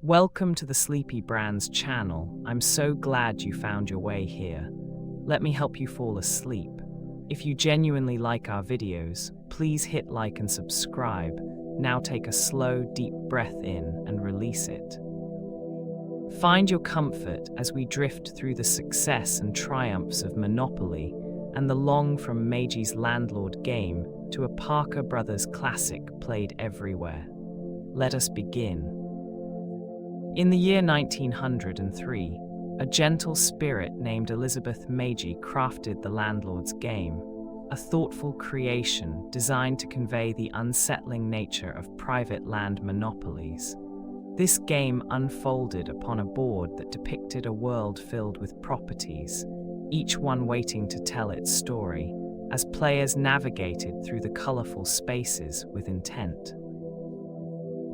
Welcome to the Sleepy Brands channel. I'm so glad you found your way here. Let me help you fall asleep. If you genuinely like our videos, please hit like and subscribe. Now take a slow, deep breath in and release it. Find your comfort as we drift through the success and triumphs of Monopoly and the long from Meiji's Landlord game to a Parker Brothers classic played everywhere. Let us begin. In the year 1903, a gentle spirit named Elizabeth Meiji crafted the Landlord's game, a thoughtful creation designed to convey the unsettling nature of private land monopolies. This game unfolded upon a board that depicted a world filled with properties, each one waiting to tell its story, as players navigated through the colorful spaces with intent.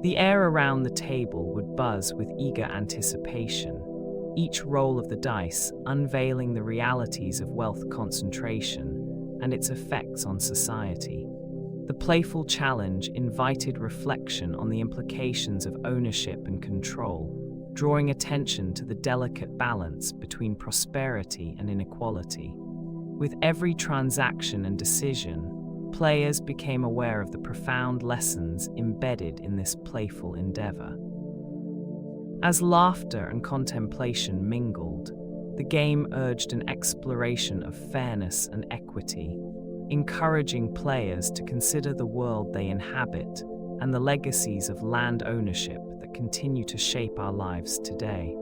The air around the table would buzz with eager anticipation, each roll of the dice unveiling the realities of wealth concentration and its effects on society. The playful challenge invited reflection on the implications of ownership and control, drawing attention to the delicate balance between prosperity and inequality. With every transaction and decision, players became aware of the profound lessons embedded in this playful endeavor. As laughter and contemplation mingled, the game urged an exploration of fairness and equity, encouraging players to consider the world they inhabit and the legacies of land ownership that continue to shape our lives today.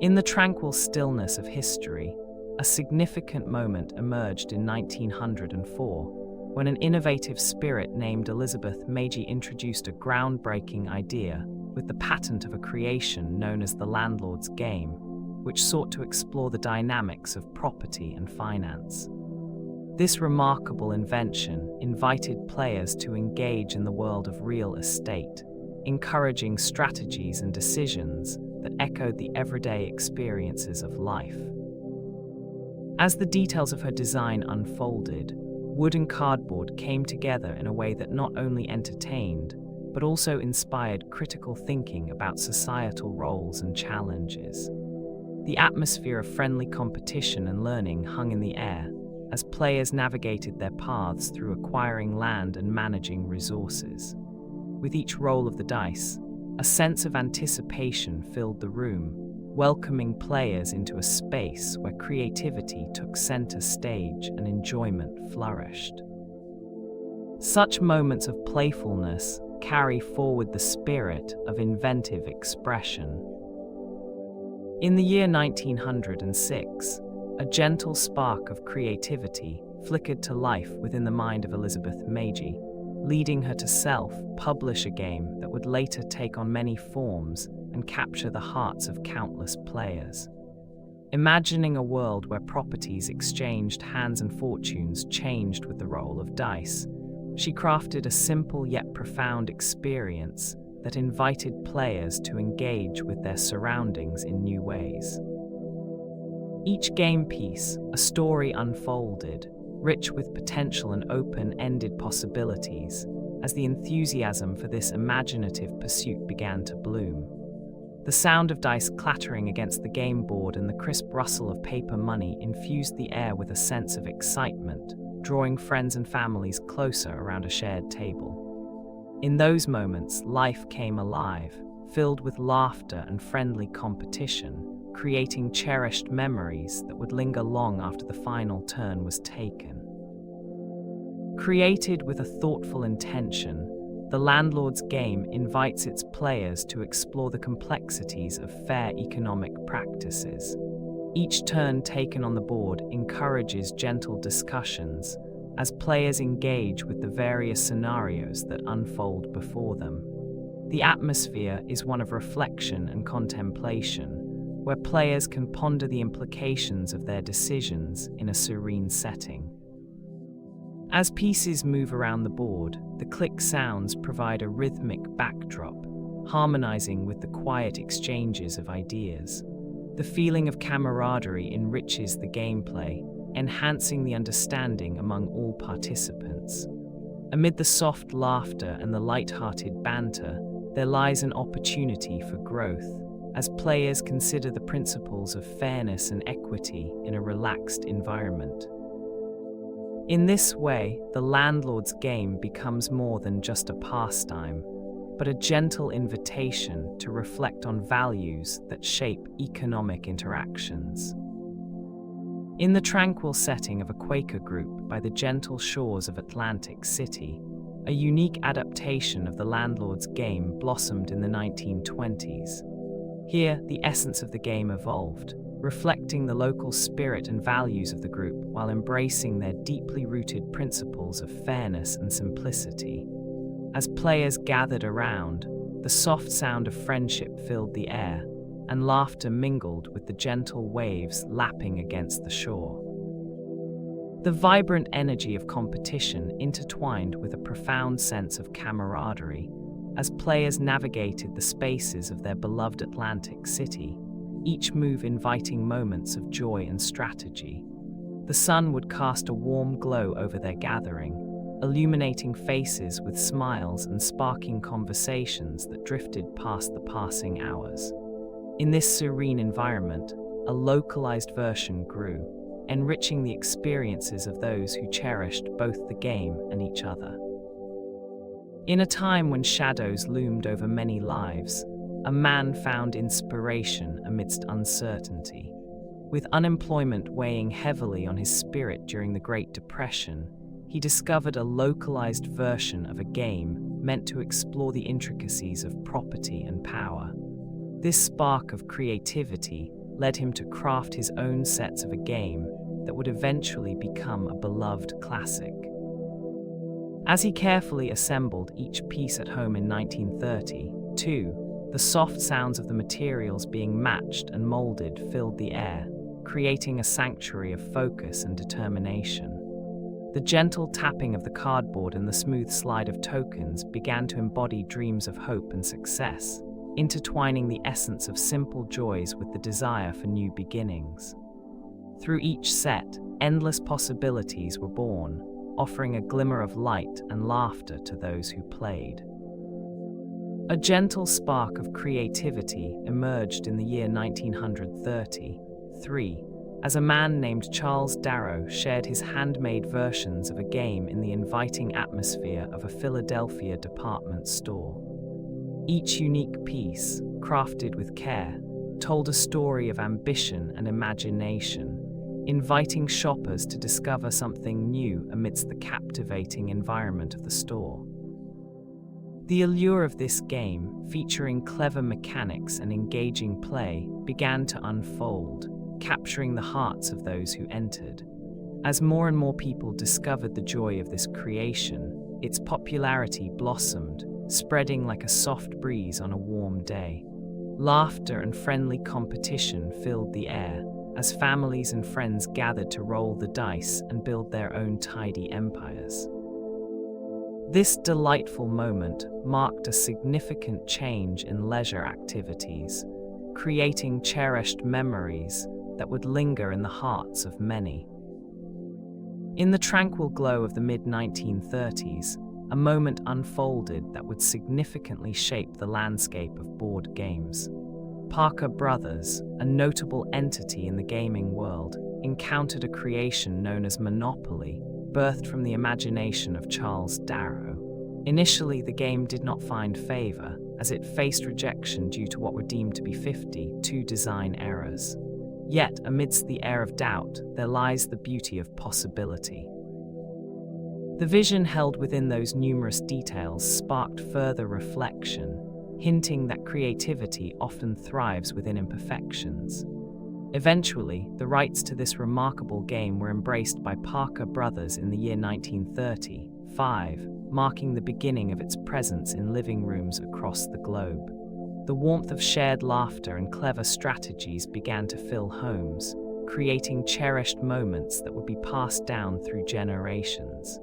In the tranquil stillness of history, a significant moment emerged in 1904 when an innovative spirit named Elizabeth Meiji introduced a groundbreaking idea with the patent of a creation known as the Landlord's game, which sought to explore the dynamics of property and finance. This remarkable invention invited players to engage in the world of real estate, encouraging strategies and decisions that echoed the everyday experiences of life. As the details of her design unfolded, wood and cardboard came together in a way that not only entertained, but also inspired critical thinking about societal roles and challenges. The atmosphere of friendly competition and learning hung in the air as players navigated their paths through acquiring land and managing resources. With each roll of the dice, a sense of anticipation filled the room, welcoming players into a space where creativity took center stage and enjoyment flourished. Such moments of playfulness carry forward the spirit of inventive expression. In the year 1906, a gentle spark of creativity flickered to life within the mind of Elizabeth Meiji, leading her to self-publish a game that would later take on many forms and capture the hearts of countless players. Imagining a world where properties exchanged hands and fortunes changed with the roll of dice, she crafted a simple yet profound experience that invited players to engage with their surroundings in new ways. Each game piece, a story unfolded, rich with potential and open-ended possibilities, as the enthusiasm for this imaginative pursuit began to bloom. The sound of dice clattering against the game board and the crisp rustle of paper money infused the air with a sense of excitement, drawing friends and families closer around a shared table. In those moments, life came alive, filled with laughter and friendly competition, creating cherished memories that would linger long after the final turn was taken. Created with a thoughtful intention, the Landlord's game invites its players to explore the complexities of fair economic practices. Each turn taken on the board encourages gentle discussions as players engage with the various scenarios that unfold before them. The atmosphere is one of reflection and contemplation, where players can ponder the implications of their decisions in a serene setting. As pieces move around the board, the click sounds provide a rhythmic backdrop, harmonizing with the quiet exchanges of ideas. The feeling of camaraderie enriches the gameplay, enhancing the understanding among all participants. Amid the soft laughter and the light-hearted banter, there lies an opportunity for growth, as players consider the principles of fairness and equity in a relaxed environment. In this way, the Landlord's game becomes more than just a pastime, but a gentle invitation to reflect on values that shape economic interactions. In the tranquil setting of a Quaker group by the gentle shores of Atlantic City, a unique adaptation of the Landlord's game blossomed in the 1920s. Here, the essence of the game evolved, reflecting the local spirit and values of the group while embracing their deeply rooted principles of fairness and simplicity. As players gathered around, the soft sound of friendship filled the air, and laughter mingled with the gentle waves lapping against the shore. The vibrant energy of competition intertwined with a profound sense of camaraderie as players navigated the spaces of their beloved Atlantic City, each move inviting moments of joy and strategy. The sun would cast a warm glow over their gathering, illuminating faces with smiles and sparking conversations that drifted past the passing hours. In this serene environment, a localized version grew, enriching the experiences of those who cherished both the game and each other. In a time when shadows loomed over many lives, a man found inspiration amidst uncertainty. With unemployment weighing heavily on his spirit during the Great Depression, he discovered a localized version of a game meant to explore the intricacies of property and power. This spark of creativity led him to craft his own sets of a game that would eventually become a beloved classic. As he carefully assembled each piece at home in 1930, too, the soft sounds of the materials being matched and molded filled the air, creating a sanctuary of focus and determination. The gentle tapping of the cardboard and the smooth slide of tokens began to embody dreams of hope and success, intertwining the essence of simple joys with the desire for new beginnings. Through each set, endless possibilities were born, offering a glimmer of light and laughter to those who played. A gentle spark of creativity emerged in the year 1933, as a man named Charles Darrow shared his handmade versions of a game in the inviting atmosphere of a Philadelphia department store. Each unique piece, crafted with care, told a story of ambition and imagination, inviting shoppers to discover something new amidst the captivating environment of the store. The allure of this game, featuring clever mechanics and engaging play, began to unfold, capturing the hearts of those who entered. As more and more people discovered the joy of this creation, its popularity blossomed, spreading like a soft breeze on a warm day. Laughter and friendly competition filled the air, as families and friends gathered to roll the dice and build their own tidy empires. This delightful moment marked a significant change in leisure activities, creating cherished memories that would linger in the hearts of many. In the tranquil glow of the mid-1930s, a moment unfolded that would significantly shape the landscape of board games. Parker Brothers, a notable entity in the gaming world, encountered a creation known as Monopoly, birthed from the imagination of Charles Darrow. Initially, the game did not find favor, as it faced rejection due to what were deemed to be 52 design errors. Yet, amidst the air of doubt, there lies the beauty of possibility. The vision held within those numerous details sparked further reflection, hinting that creativity often thrives within imperfections. Eventually, the rights to this remarkable game were embraced by Parker Brothers in the year 1935, marking the beginning of its presence in living rooms across the globe. The warmth of shared laughter and clever strategies began to fill homes, creating cherished moments that would be passed down through generations.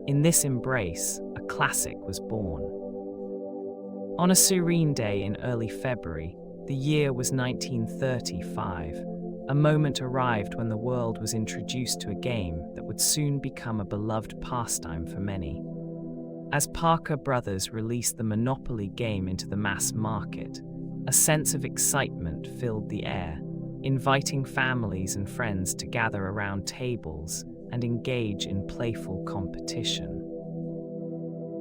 In this embrace, a classic was born. On a serene day in early February, the year was 1935, a moment arrived when the world was introduced to a game that would soon become a beloved pastime for many. As Parker Brothers released the Monopoly game into the mass market, a sense of excitement filled the air, inviting families and friends to gather around tables and engage in playful competition.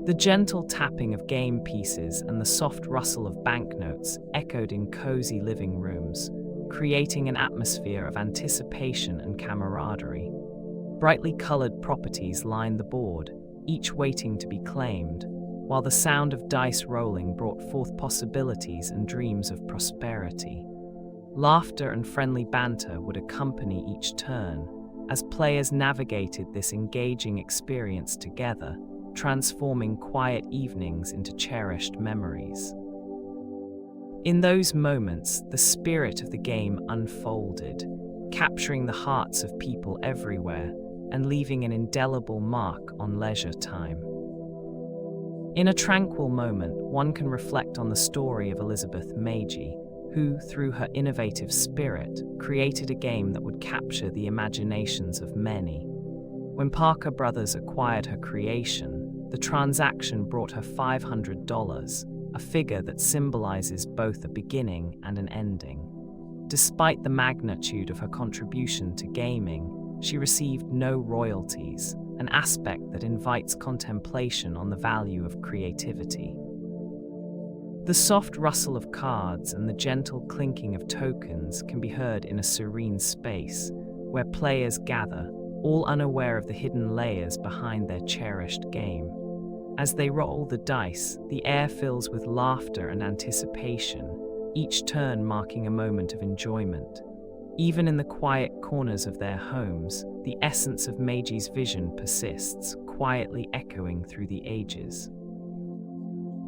The gentle tapping of game pieces and the soft rustle of banknotes echoed in cozy living rooms, creating an atmosphere of anticipation and camaraderie. Brightly colored properties lined the board, each waiting to be claimed, while the sound of dice rolling brought forth possibilities and dreams of prosperity. Laughter and friendly banter would accompany each turn, as players navigated this engaging experience together, transforming quiet evenings into cherished memories. In those moments, the spirit of the game unfolded, capturing the hearts of people everywhere and leaving an indelible mark on leisure time. In a tranquil moment, one can reflect on the story of Elizabeth Meiji, who, through her innovative spirit, created a game that would capture the imaginations of many. When Parker Brothers acquired her creation, the transaction brought her $500, a figure that symbolizes both a beginning and an ending. Despite the magnitude of her contribution to gaming, she received no royalties, an aspect that invites contemplation on the value of creativity. The soft rustle of cards and the gentle clinking of tokens can be heard in a serene space where players gather, all unaware of the hidden layers behind their cherished game. As they roll the dice, the air fills with laughter and anticipation, each turn marking a moment of enjoyment. Even in the quiet corners of their homes, the essence of Meiji's vision persists, quietly echoing through the ages.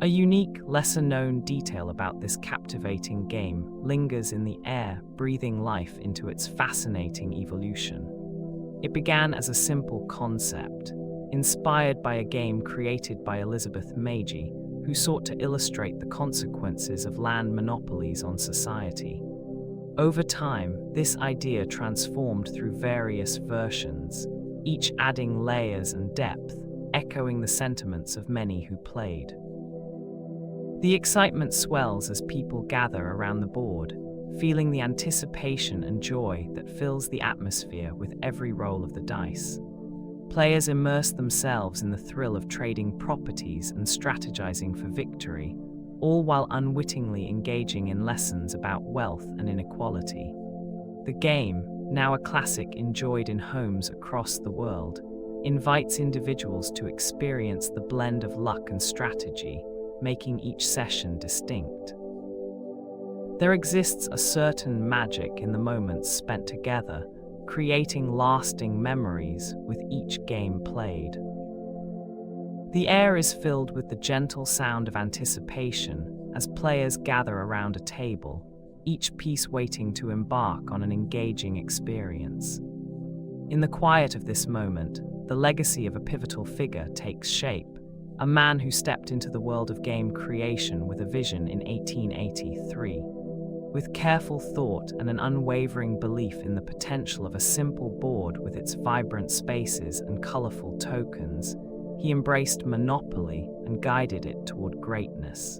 A unique, lesser-known detail about this captivating game lingers in the air, breathing life into its fascinating evolution. It began as a simple concept, inspired by a game created by Elizabeth Meiji, who sought to illustrate the consequences of land monopolies on society. Over time, this idea transformed through various versions, each adding layers and depth, echoing the sentiments of many who played. The excitement swells as people gather around the board, feeling the anticipation and joy that fills the atmosphere with every roll of the dice. Players immerse themselves in the thrill of trading properties and strategizing for victory, all while unwittingly engaging in lessons about wealth and inequality. The game, now a classic enjoyed in homes across the world, invites individuals to experience the blend of luck and strategy, making each session distinct. There exists a certain magic in the moments spent together, creating lasting memories with each game played. The air is filled with the gentle sound of anticipation as players gather around a table, each piece waiting to embark on an engaging experience. In the quiet of this moment, the legacy of a pivotal figure takes shape, a man who stepped into the world of game creation with a vision in 1883. With careful thought and an unwavering belief in the potential of a simple board with its vibrant spaces and colorful tokens, he embraced Monopoly and guided it toward greatness.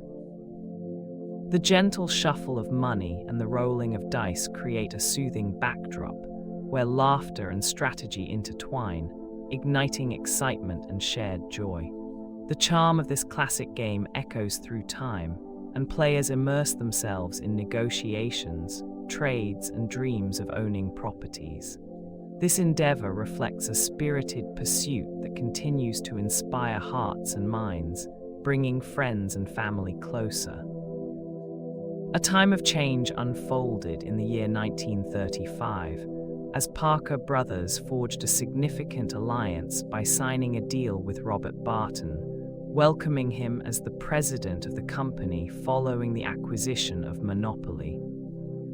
The gentle shuffle of money and the rolling of dice create a soothing backdrop, where laughter and strategy intertwine, igniting excitement and shared joy. The charm of this classic game echoes through time, and players immerse themselves in negotiations, trades, and dreams of owning properties. This endeavor reflects a spirited pursuit that continues to inspire hearts and minds, bringing friends and family closer. A time of change unfolded in the year 1935, as Parker Brothers forged a significant alliance by signing a deal with Robert Barton, welcoming him as the president of the company following the acquisition of Monopoly.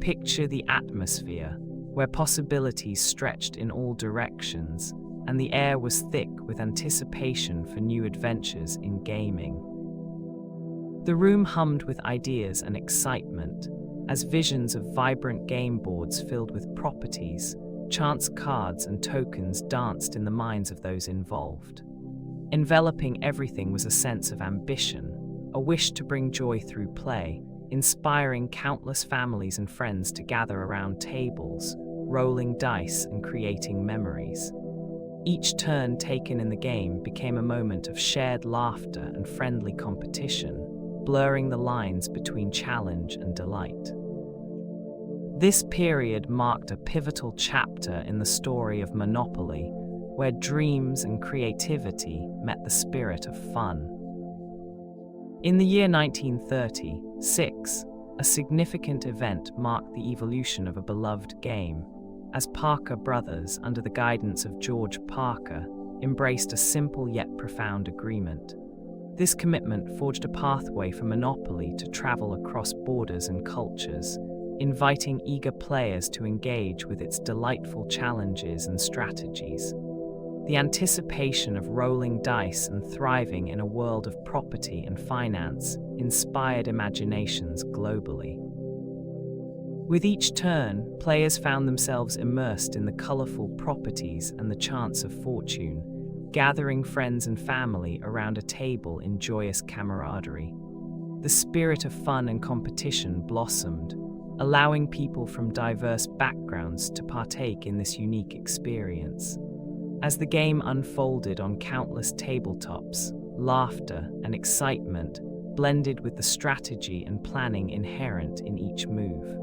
Picture the atmosphere, where possibilities stretched in all directions, and the air was thick with anticipation for new adventures in gaming. The room hummed with ideas and excitement, as visions of vibrant game boards filled with properties, chance cards, and tokens danced in the minds of those involved. Enveloping everything was a sense of ambition, a wish to bring joy through play, inspiring countless families and friends to gather around tables, rolling dice and creating memories. Each turn taken in the game became a moment of shared laughter and friendly competition, blurring the lines between challenge and delight. This period marked a pivotal chapter in the story of Monopoly, where dreams and creativity met the spirit of fun. In the year 1936, a significant event marked the evolution of a beloved game, as Parker Brothers, under the guidance of George Parker, embraced a simple yet profound agreement. This commitment forged a pathway for Monopoly to travel across borders and cultures, inviting eager players to engage with its delightful challenges and strategies. The anticipation of rolling dice and thriving in a world of property and finance inspired imaginations globally. With each turn, players found themselves immersed in the colorful properties and the chance of fortune, gathering friends and family around a table in joyous camaraderie. The spirit of fun and competition blossomed, allowing people from diverse backgrounds to partake in this unique experience. As the game unfolded on countless tabletops, laughter and excitement blended with the strategy and planning inherent in each move.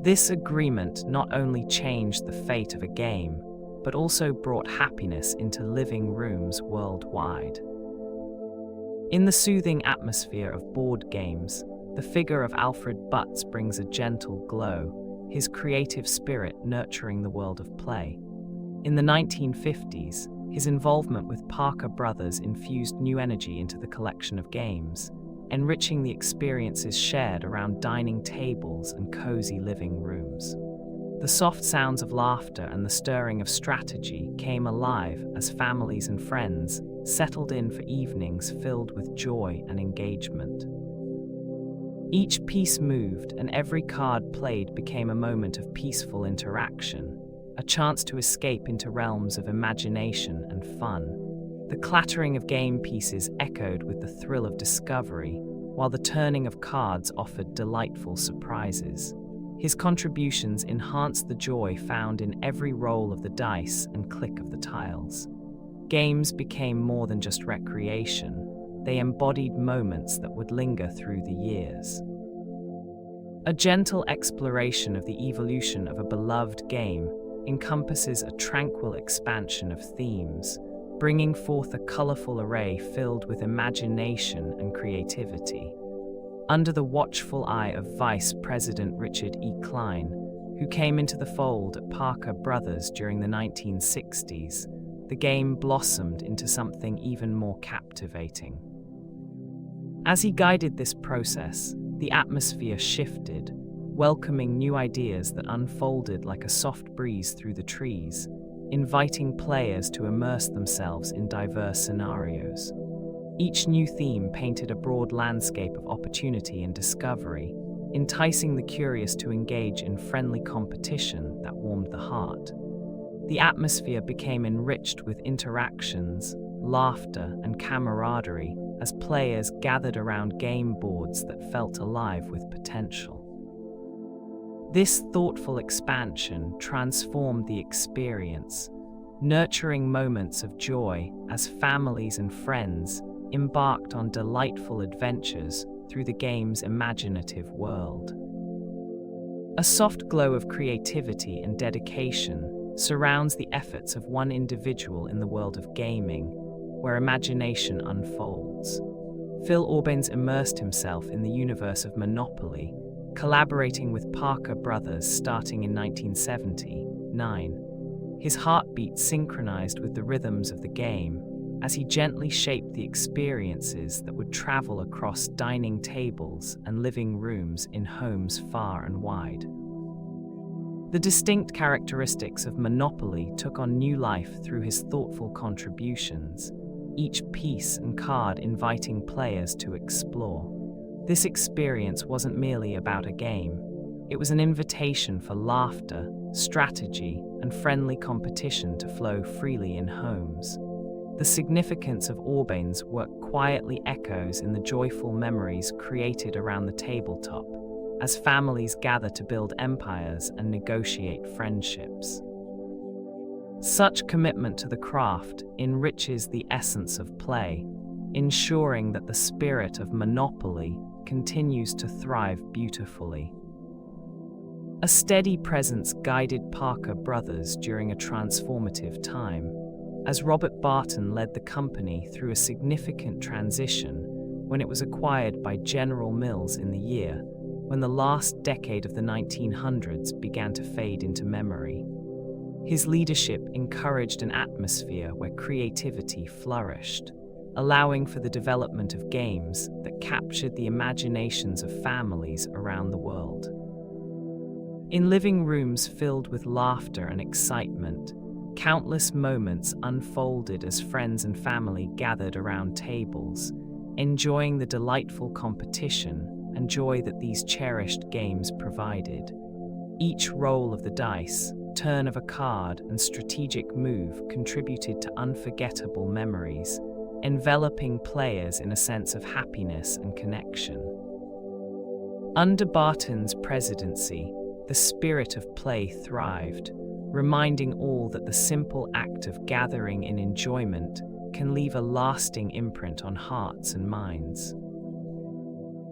This agreement not only changed the fate of a game, but also brought happiness into living rooms worldwide. In the soothing atmosphere of board games, the figure of Alfred Butts brings a gentle glow, his creative spirit nurturing the world of play. In the 1950s, his involvement with Parker Brothers infused new energy into the collection of games, enriching the experiences shared around dining tables and cozy living rooms. The soft sounds of laughter and the stirring of strategy came alive as families and friends settled in for evenings filled with joy and engagement. Each piece moved and every card played became a moment of peaceful interaction, a chance to escape into realms of imagination and fun. The clattering of game pieces echoed with the thrill of discovery, while the turning of cards offered delightful surprises. His contributions enhanced the joy found in every roll of the dice and click of the tiles. Games became more than just recreation. They embodied moments that would linger through the years. A gentle exploration of the evolution of a beloved game encompasses a tranquil expansion of themes, bringing forth a colorful array filled with imagination and creativity. Under the watchful eye of Vice President Richard E. Klein, who came into the fold at Parker Brothers during the 1960s, the game blossomed into something even more captivating. As he guided this process, the atmosphere shifted, welcoming new ideas that unfolded like a soft breeze through the trees, inviting players to immerse themselves in diverse scenarios. Each new theme painted a broad landscape of opportunity and discovery, enticing the curious to engage in friendly competition that warmed the heart. The atmosphere became enriched with interactions, laughter, and camaraderie as players gathered around game boards that felt alive with potential. This thoughtful expansion transformed the experience, nurturing moments of joy as families and friends embarked on delightful adventures through the game's imaginative world. A soft glow of creativity and dedication surrounds the efforts of one individual in the world of gaming, where imagination unfolds. Phil Orbens immersed himself in the universe of Monopoly, collaborating with Parker Brothers starting in 1979. His heartbeat synchronized with the rhythms of the game as he gently shaped the experiences that would travel across dining tables and living rooms in homes far and wide. The distinct characteristics of Monopoly took on new life through his thoughtful contributions, each piece and card inviting players to explore. This experience wasn't merely about a game. It was an invitation for laughter, strategy, and friendly competition to flow freely in homes. The significance of Orbane's work quietly echoes in the joyful memories created around the tabletop, as families gather to build empires and negotiate friendships. Such commitment to the craft enriches the essence of play, ensuring that the spirit of Monopoly continues to thrive beautifully. A steady presence guided Parker Brothers during a transformative time, as Robert Barton led the company through a significant transition when it was acquired by General Mills in the year when the last decade of the 1900s began to fade into memory. His leadership encouraged an atmosphere where creativity flourished, allowing for the development of games that captured the imaginations of families around the world. In living rooms filled with laughter and excitement, countless moments unfolded as friends and family gathered around tables, enjoying the delightful competition and joy that these cherished games provided. Each roll of the dice, turn of a card, and strategic move contributed to unforgettable memories, enveloping players in a sense of happiness and connection. Under Barton's presidency, the spirit of play thrived, reminding all that the simple act of gathering in enjoyment can leave a lasting imprint on hearts and minds.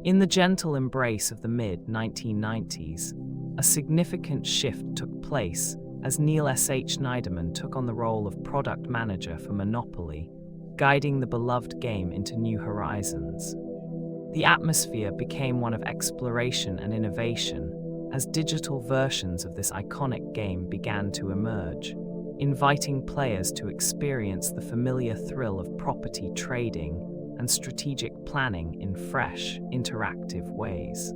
In the gentle embrace of the mid-1990s, a significant shift took place as Neil S.H. Neiderman took on the role of product manager for Monopoly, guiding the beloved game into new horizons. The atmosphere became one of exploration and innovation as digital versions of this iconic game began to emerge, inviting players to experience the familiar thrill of property trading and strategic planning in fresh, interactive ways.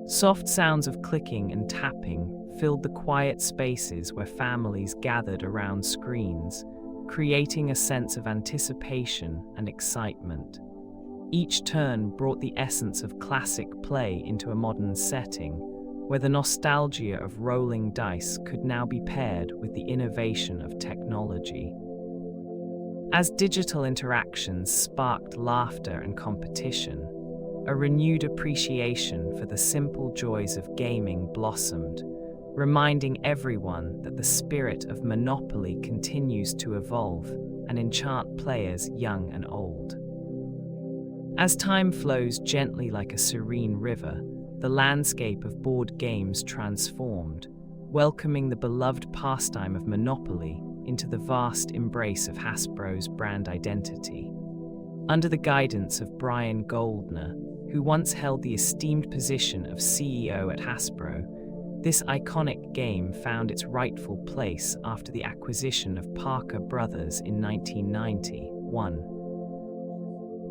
Soft sounds of clicking and tapping filled the quiet spaces where families gathered around screens, creating a sense of anticipation and excitement. Each turn brought the essence of classic play into a modern setting, where the nostalgia of rolling dice could now be paired with the innovation of technology. As digital interactions sparked laughter and competition, a renewed appreciation for the simple joys of gaming blossomed, reminding everyone that the spirit of Monopoly continues to evolve and enchant players young and old. As time flows gently like a serene river, the landscape of board games transformed, welcoming the beloved pastime of Monopoly into the vast embrace of Hasbro's brand identity. Under the guidance of Brian Goldner, who once held the esteemed position of CEO at Hasbro, this iconic game found its rightful place after the acquisition of Parker Brothers in 1991.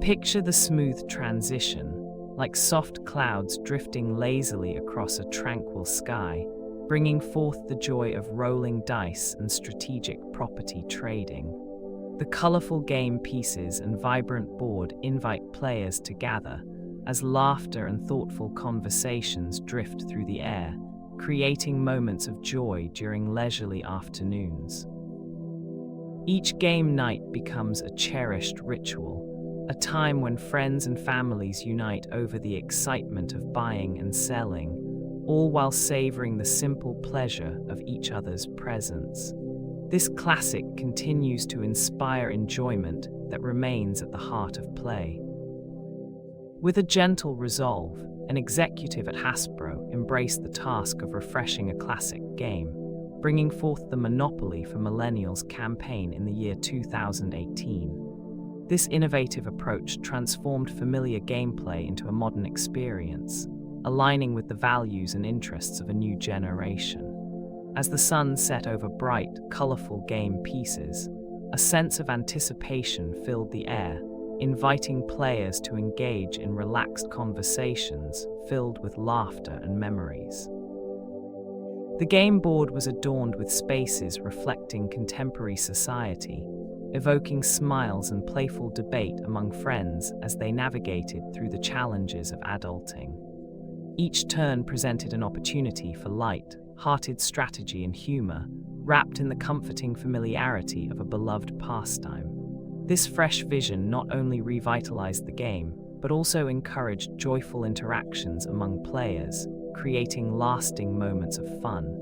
Picture the smooth transition, like soft clouds drifting lazily across a tranquil sky, bringing forth the joy of rolling dice and strategic property trading. The colorful game pieces and vibrant board invite players to gather, as laughter and thoughtful conversations drift through the air, creating moments of joy during leisurely afternoons. Each game night becomes a cherished ritual, a time when friends and families unite over the excitement of buying and selling, all while savoring the simple pleasure of each other's presence. This classic continues to inspire enjoyment that remains at the heart of play. With a gentle resolve, an executive at Hasbro embraced the task of refreshing a classic game, bringing forth the Monopoly for Millennials campaign in the year 2018. This innovative approach transformed familiar gameplay into a modern experience, aligning with the values and interests of a new generation. As the sun set over bright, colorful game pieces, a sense of anticipation filled the air, inviting players to engage in relaxed conversations filled with laughter and memories. The game board was adorned with spaces reflecting contemporary society, evoking smiles and playful debate among friends as they navigated through the challenges of adulting. Each turn presented an opportunity for light-hearted strategy and humor, wrapped in the comforting familiarity of a beloved pastime. This fresh vision not only revitalized the game, but also encouraged joyful interactions among players, creating lasting moments of fun.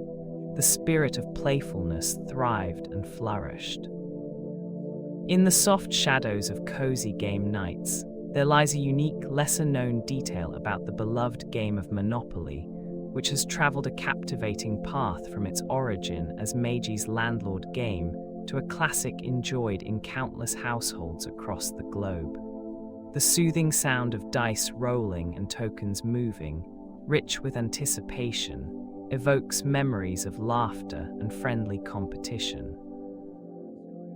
The spirit of playfulness thrived and flourished. In the soft shadows of cozy game nights, there lies a unique, lesser-known detail about the beloved game of Monopoly, which has traveled a captivating path from its origin as Meiji's Landlord game to a classic enjoyed in countless households across the globe. The soothing sound of dice rolling and tokens moving, rich with anticipation, evokes memories of laughter and friendly competition.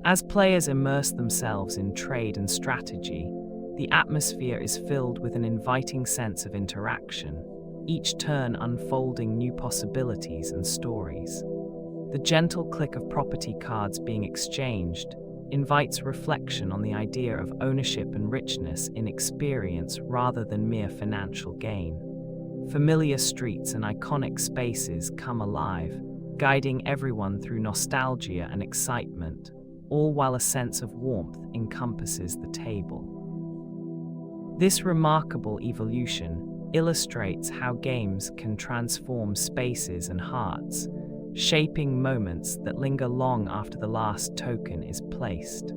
As players immerse themselves in trade and strategy, the atmosphere is filled with an inviting sense of interaction, each turn unfolding new possibilities and stories. The gentle click of property cards being exchanged invites reflection on the idea of ownership and richness in experience rather than mere financial gain. Familiar streets and iconic spaces come alive, guiding everyone through nostalgia and excitement, all while a sense of warmth encompasses the table. This remarkable evolution illustrates how games can transform spaces and hearts, shaping moments that linger long after the last token is placed.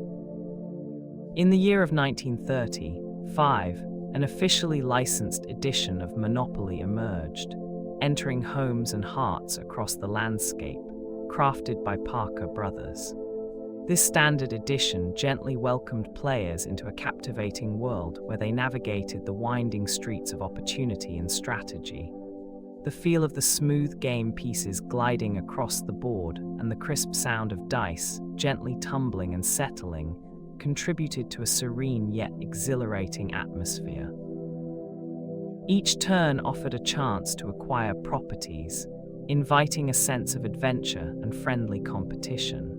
In the year of 1935, an officially licensed edition of Monopoly emerged, entering homes and hearts across the landscape, crafted by Parker Brothers. This standard edition gently welcomed players into a captivating world where they navigated the winding streets of opportunity and strategy. The feel of the smooth game pieces gliding across the board and the crisp sound of dice gently tumbling and settling contributed to a serene yet exhilarating atmosphere. Each turn offered a chance to acquire properties, inviting a sense of adventure and friendly competition.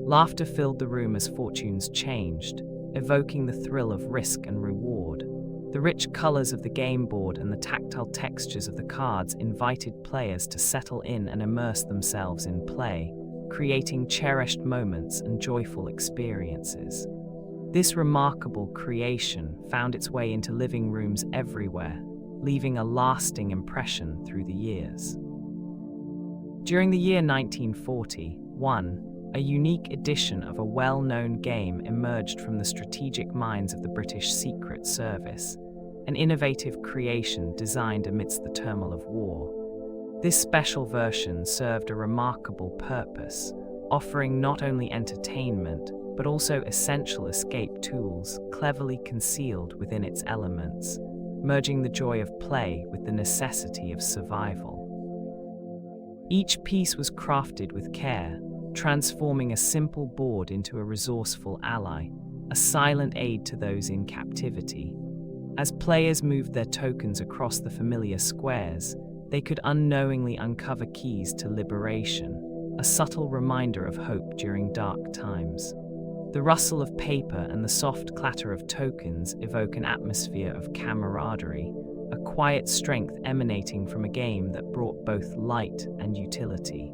Laughter filled the room as fortunes changed, evoking the thrill of risk and reward. The rich colors of the game board and the tactile textures of the cards invited players to settle in and immerse themselves in play, creating cherished moments and joyful experiences. This remarkable creation found its way into living rooms everywhere, leaving a lasting impression through the years. During the year 1941, a unique edition of a well-known game emerged from the strategic minds of the British Secret Service, an innovative creation designed amidst the turmoil of war. This special version served a remarkable purpose, offering not only entertainment, but also essential escape tools cleverly concealed within its elements, merging the joy of play with the necessity of survival. Each piece was crafted with care, transforming a simple board into a resourceful ally, a silent aid to those in captivity. As players moved their tokens across the familiar squares, they could unknowingly uncover keys to liberation, a subtle reminder of hope during dark times. The rustle of paper and the soft clatter of tokens evoke an atmosphere of camaraderie, a quiet strength emanating from a game that brought both light and utility.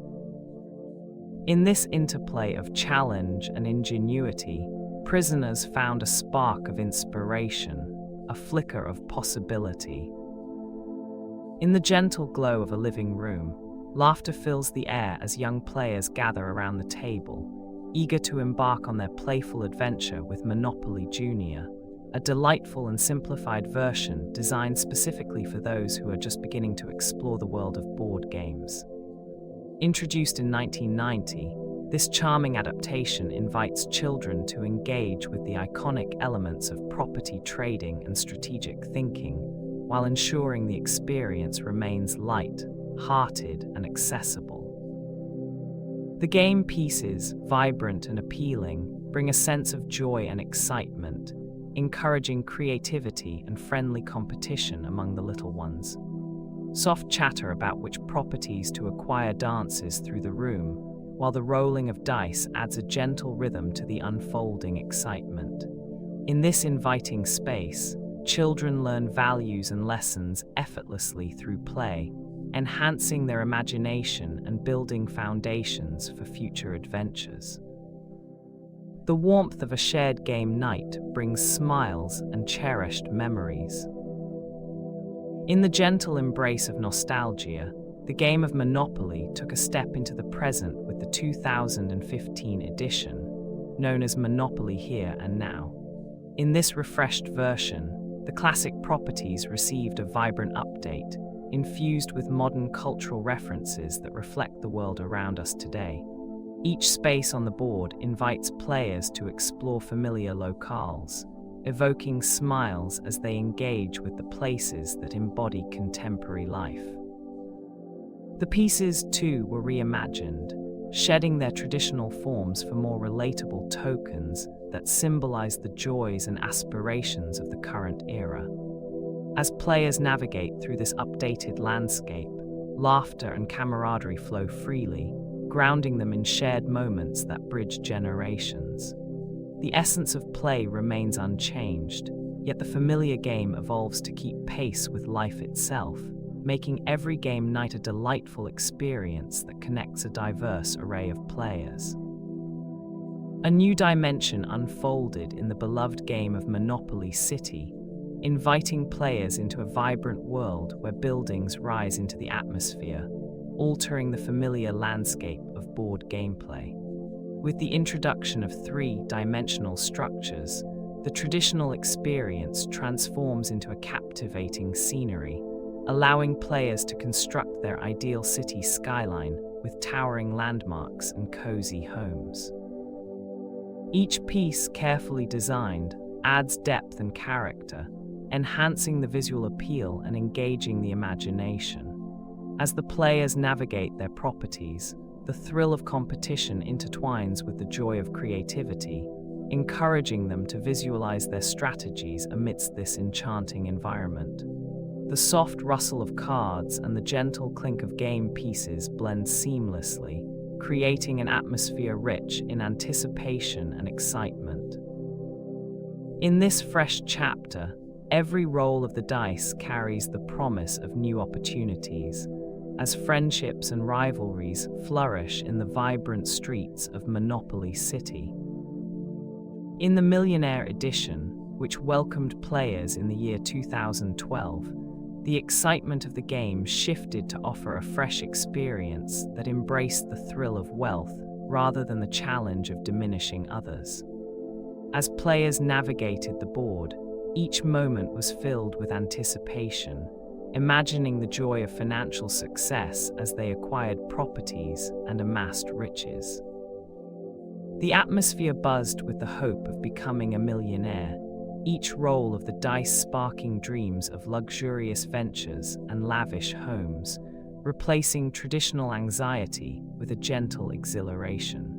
In this interplay of challenge and ingenuity, prisoners found a spark of inspiration, a flicker of possibility. In the gentle glow of a living room, laughter fills the air as young players gather around the table, eager to embark on their playful adventure with Monopoly Junior, a delightful and simplified version designed specifically for those who are just beginning to explore the world of board games. Introduced in 1990, this charming adaptation invites children to engage with the iconic elements of property trading and strategic thinking, while ensuring the experience remains light-hearted and accessible. The game pieces, vibrant and appealing, bring a sense of joy and excitement, encouraging creativity and friendly competition among the little ones. Soft chatter about which properties to acquire dances through the room, while the rolling of dice adds a gentle rhythm to the unfolding excitement. In this inviting space, children learn values and lessons effortlessly through play, enhancing their imagination and building foundations for future adventures. The warmth of a shared game night brings smiles and cherished memories. In the gentle embrace of nostalgia, the game of Monopoly took a step into the present with the 2015 edition, known as Monopoly Here and Now. In this refreshed version, the classic properties received a vibrant update, infused with modern cultural references that reflect the world around us today. Each space on the board invites players to explore familiar locales, evoking smiles as they engage with the places that embody contemporary life. The pieces, too, were reimagined, shedding their traditional forms for more relatable tokens that symbolize the joys and aspirations of the current era. As players navigate through this updated landscape, laughter and camaraderie flow freely, grounding them in shared moments that bridge generations. The essence of play remains unchanged, yet the familiar game evolves to keep pace with life itself, making every game night a delightful experience that connects a diverse array of players. A new dimension unfolded in the beloved game of Monopoly City, inviting players into a vibrant world where buildings rise into the atmosphere, altering the familiar landscape of board gameplay. With the introduction of three-dimensional structures, the traditional experience transforms into a captivating scenery, allowing players to construct their ideal city skyline with towering landmarks and cozy homes. Each piece, carefully designed, adds depth and character, enhancing the visual appeal and engaging the imagination. As the players navigate their properties, the thrill of competition intertwines with the joy of creativity, encouraging them to visualize their strategies amidst this enchanting environment. The soft rustle of cards and the gentle clink of game pieces blend seamlessly, creating an atmosphere rich in anticipation and excitement. In this fresh chapter, every roll of the dice carries the promise of new opportunities, as friendships and rivalries flourish in the vibrant streets of Monopoly City. In the Millionaire Edition, which welcomed players in the year 2012, the excitement of the game shifted to offer a fresh experience that embraced the thrill of wealth rather than the challenge of diminishing others. As players navigated the board, each moment was filled with anticipation, imagining the joy of financial success as they acquired properties and amassed riches. The atmosphere buzzed with the hope of becoming a millionaire, each roll of the dice sparking dreams of luxurious ventures and lavish homes, replacing traditional anxiety with a gentle exhilaration.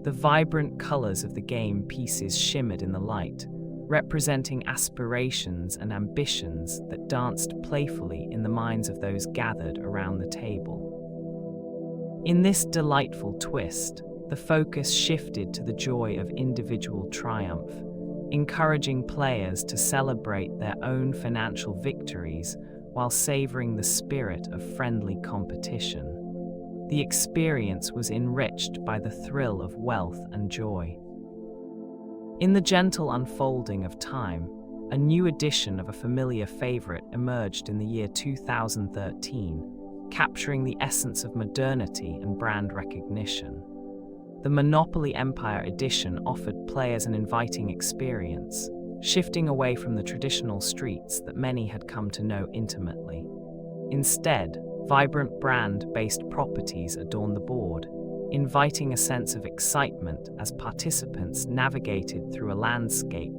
The vibrant colors of the game pieces shimmered in the light, representing aspirations and ambitions that danced playfully in the minds of those gathered around the table. In this delightful twist, the focus shifted to the joy of individual triumph, encouraging players to celebrate their own financial victories while savoring the spirit of friendly competition. The experience was enriched by the thrill of wealth and joy. In the gentle unfolding of time, a new edition of a familiar favorite emerged in the year 2013, capturing the essence of modernity and brand recognition. The Monopoly Empire Edition offered players an inviting experience, shifting away from the traditional streets that many had come to know intimately. Instead, vibrant brand-based properties adorned the board, inviting a sense of excitement as participants navigated through a landscape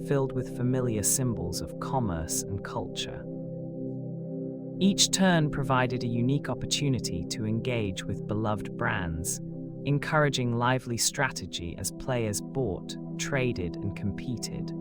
filled with familiar symbols of commerce and culture. Each turn provided a unique opportunity to engage with beloved brands, encouraging lively strategy as players bought, traded, and competed.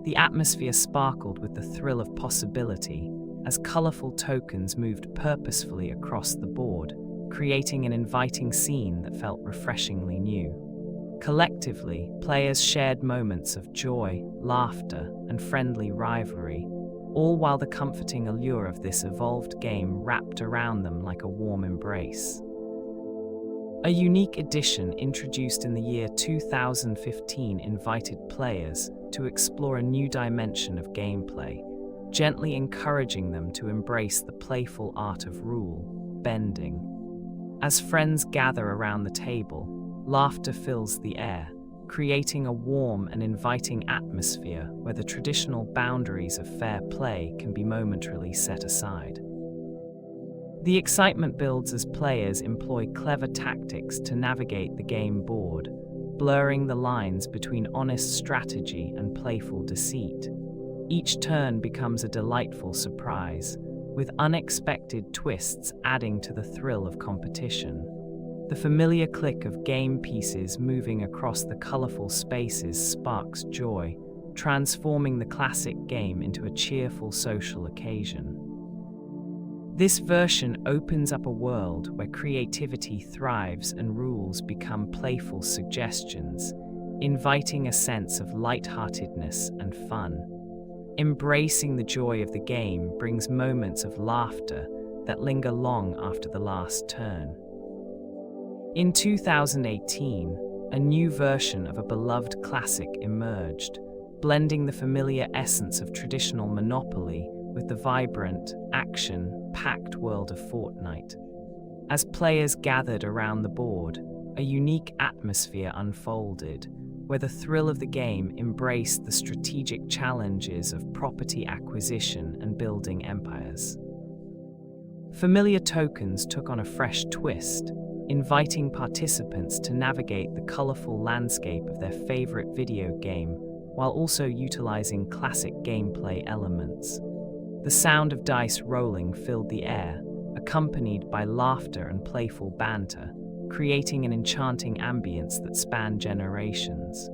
The atmosphere sparkled with the thrill of possibility as colorful tokens moved purposefully across the board, creating an inviting scene that felt refreshingly new. Collectively, players shared moments of joy, laughter, and friendly rivalry, all while the comforting allure of this evolved game wrapped around them like a warm embrace. A unique addition introduced in the year 2015 invited players to explore a new dimension of gameplay, gently encouraging them to embrace the playful art of rule bending. As friends gather around the table, laughter fills the air, creating a warm and inviting atmosphere where the traditional boundaries of fair play can be momentarily set aside. The excitement builds as players employ clever tactics to navigate the game board, blurring the lines between honest strategy and playful deceit. Each turn becomes a delightful surprise, with unexpected twists adding to the thrill of competition. The familiar click of game pieces moving across the colorful spaces sparks joy, transforming the classic game into a cheerful social occasion. This version opens up a world where creativity thrives and rules become playful suggestions, inviting a sense of lightheartedness and fun. Embracing the joy of the game brings moments of laughter that linger long after the last turn. In 2018, a new version of a beloved classic emerged, blending the familiar essence of traditional Monopoly with the vibrant, action-packed world of Fortnite. As players gathered around the board, a unique atmosphere unfolded, where the thrill of the game embraced the strategic challenges of property acquisition and building empires. Familiar tokens took on a fresh twist, inviting participants to navigate the colorful landscape of their favorite video game while also utilizing classic gameplay elements. The sound of dice rolling filled the air, accompanied by laughter and playful banter, creating an enchanting ambience that spanned generations.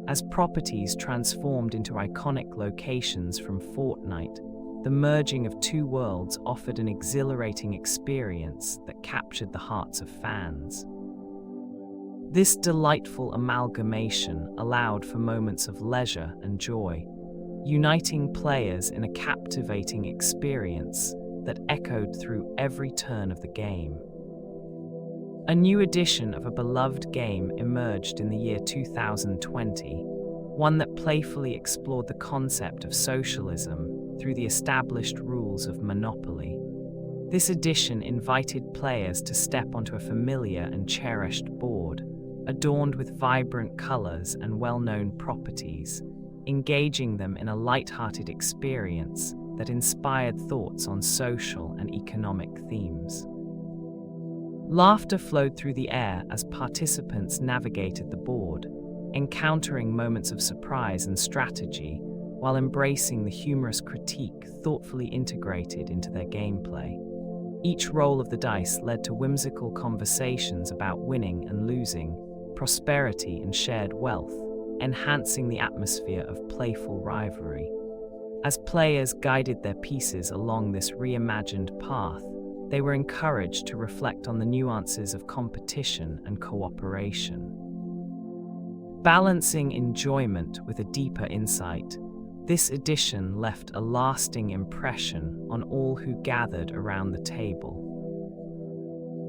As properties transformed into iconic locations from Fortnite, the merging of two worlds offered an exhilarating experience that captured the hearts of fans. This delightful amalgamation allowed for moments of leisure and joy, uniting players in a captivating experience that echoed through every turn of the game. A new edition of a beloved game emerged in the year 2020, one that playfully explored the concept of socialism through the established rules of Monopoly. This edition invited players to step onto a familiar and cherished board, adorned with vibrant colors and well-known properties, engaging them in a light-hearted experience that inspired thoughts on social and economic themes. Laughter flowed through the air as participants navigated the board, encountering moments of surprise and strategy, while embracing the humorous critique thoughtfully integrated into their gameplay. Each roll of the dice led to whimsical conversations about winning and losing, prosperity and shared wealth, enhancing the atmosphere of playful rivalry. As players guided their pieces along this reimagined path, they were encouraged to reflect on the nuances of competition and cooperation. Balancing enjoyment with a deeper insight, this edition left a lasting impression on all who gathered around the table.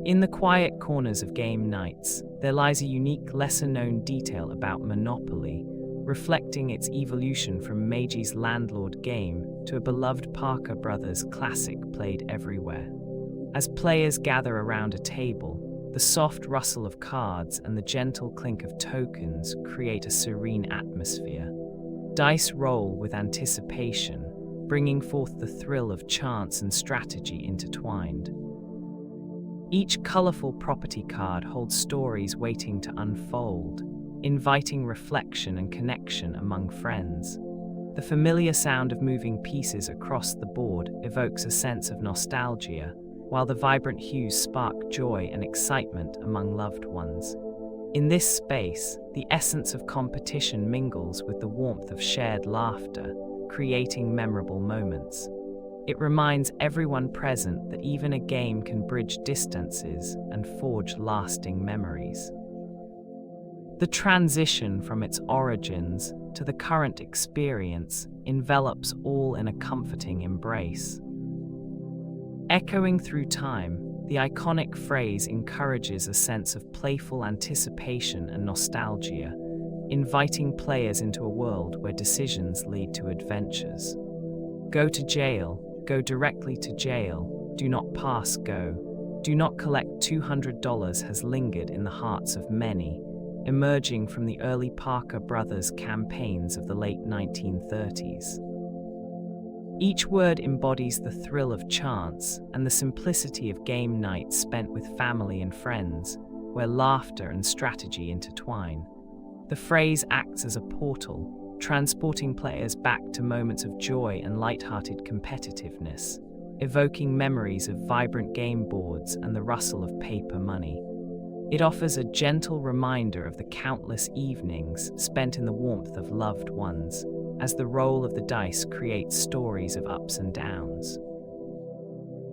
In the quiet corners of game nights, there lies a unique lesser-known detail about Monopoly, reflecting its evolution from Meiji's Landlord game to a beloved Parker Brothers classic played everywhere. As players gather around a table, the soft rustle of cards and the gentle clink of tokens create a serene atmosphere. Dice roll with anticipation, bringing forth the thrill of chance and strategy intertwined. Each colorful property card holds stories waiting to unfold, inviting reflection and connection among friends. The familiar sound of moving pieces across the board evokes a sense of nostalgia, while the vibrant hues spark joy and excitement among loved ones. In this space, the essence of competition mingles with the warmth of shared laughter, creating memorable moments. It reminds everyone present that even a game can bridge distances and forge lasting memories. The transition from its origins to the current experience envelops all in a comforting embrace. Echoing through time, the iconic phrase encourages a sense of playful anticipation and nostalgia, inviting players into a world where decisions lead to adventures. Go to jail, go directly to jail, do not pass go, do not collect $200 has lingered in the hearts of many, emerging from the early Parker Brothers campaigns of the late 1930s. Each word embodies the thrill of chance and the simplicity of game nights spent with family and friends, where laughter and strategy intertwine. The phrase acts as a portal, transporting players back to moments of joy and light-hearted competitiveness, evoking memories of vibrant game boards and the rustle of paper money. It offers a gentle reminder of the countless evenings spent in the warmth of loved ones, as the roll of the dice creates stories of ups and downs.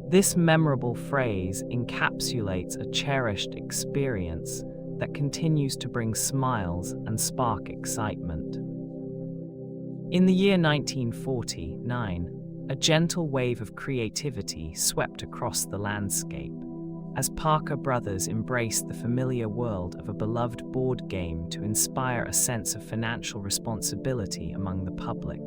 This memorable phrase encapsulates a cherished experience that continues to bring smiles and spark excitement. In the year 1949, a gentle wave of creativity swept across the landscape, as Parker Brothers embraced the familiar world of a beloved board game to inspire a sense of financial responsibility among the public.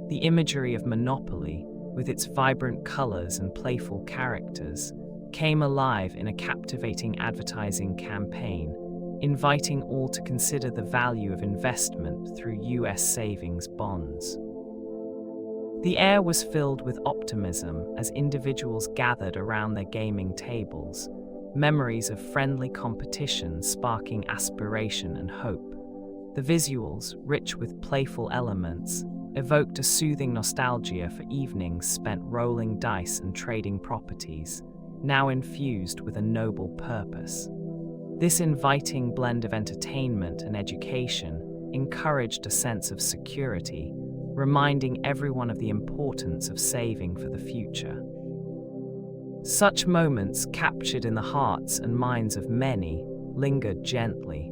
The imagery of Monopoly, with its vibrant colors and playful characters, came alive in a captivating advertising campaign, inviting all to consider the value of investment through U.S. savings bonds. The air was filled with optimism as individuals gathered around their gaming tables, memories of friendly competition sparking aspiration and hope. The visuals, rich with playful elements, evoked a soothing nostalgia for evenings spent rolling dice and trading properties, now infused with a noble purpose. This inviting blend of entertainment and education encouraged a sense of security, reminding everyone of the importance of saving for the future. Such moments, captured in the hearts and minds of many, lingered gently.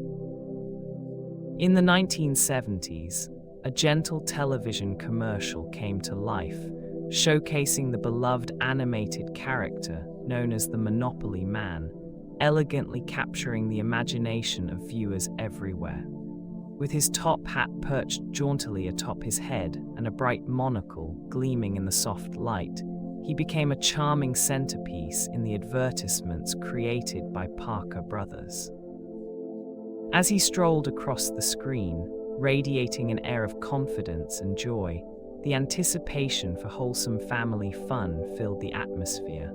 In the 1970s, a gentle television commercial came to life, showcasing the beloved animated character known as the Monopoly Man, elegantly capturing the imagination of viewers everywhere. With his top hat perched jauntily atop his head and a bright monocle gleaming in the soft light, he became a charming centerpiece in the advertisements created by Parker Brothers. As he strolled across the screen, radiating an air of confidence and joy, the anticipation for wholesome family fun filled the atmosphere.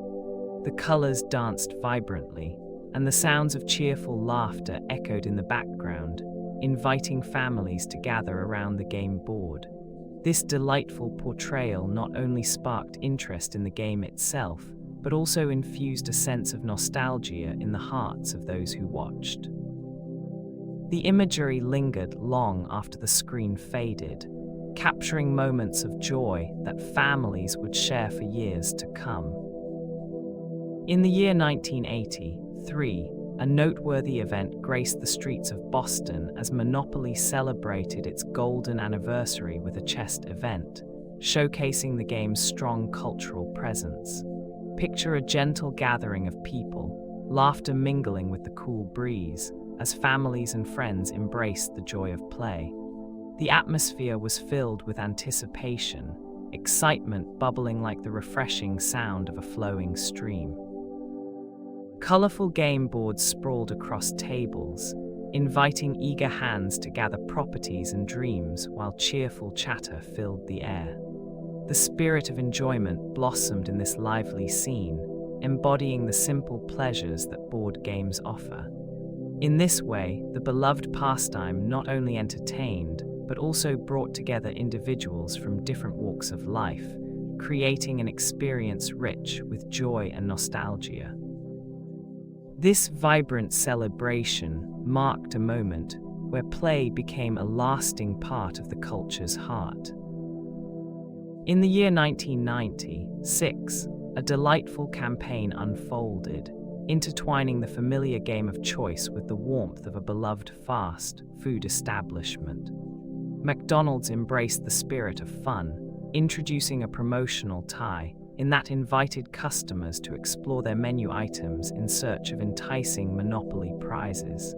The colors danced vibrantly, and the sounds of cheerful laughter echoed in the background, inviting families to gather around the game board. This delightful portrayal not only sparked interest in the game itself, but also infused a sense of nostalgia in the hearts of those who watched. The imagery lingered long after the screen faded, capturing moments of joy that families would share for years to come. In the year 1983, a noteworthy event graced the streets of Boston as Monopoly celebrated its golden anniversary with a chess event, showcasing the game's strong cultural presence. Picture a gentle gathering of people, laughter mingling with the cool breeze, as families and friends embraced the joy of play. The atmosphere was filled with anticipation, excitement bubbling like the refreshing sound of a flowing stream. Colorful game boards sprawled across tables, inviting eager hands to gather properties and dreams while cheerful chatter filled the air. The spirit of enjoyment blossomed in this lively scene, embodying the simple pleasures that board games offer. In this way, the beloved pastime not only entertained, but also brought together individuals from different walks of life, creating an experience rich with joy and nostalgia. This vibrant celebration marked a moment where play became a lasting part of the culture's heart. In the year 1996, a delightful campaign unfolded, intertwining the familiar game of choice with the warmth of a beloved fast food establishment. McDonald's embraced the spirit of fun, introducing a promotional tie that invited customers to explore their menu items in search of enticing Monopoly prizes.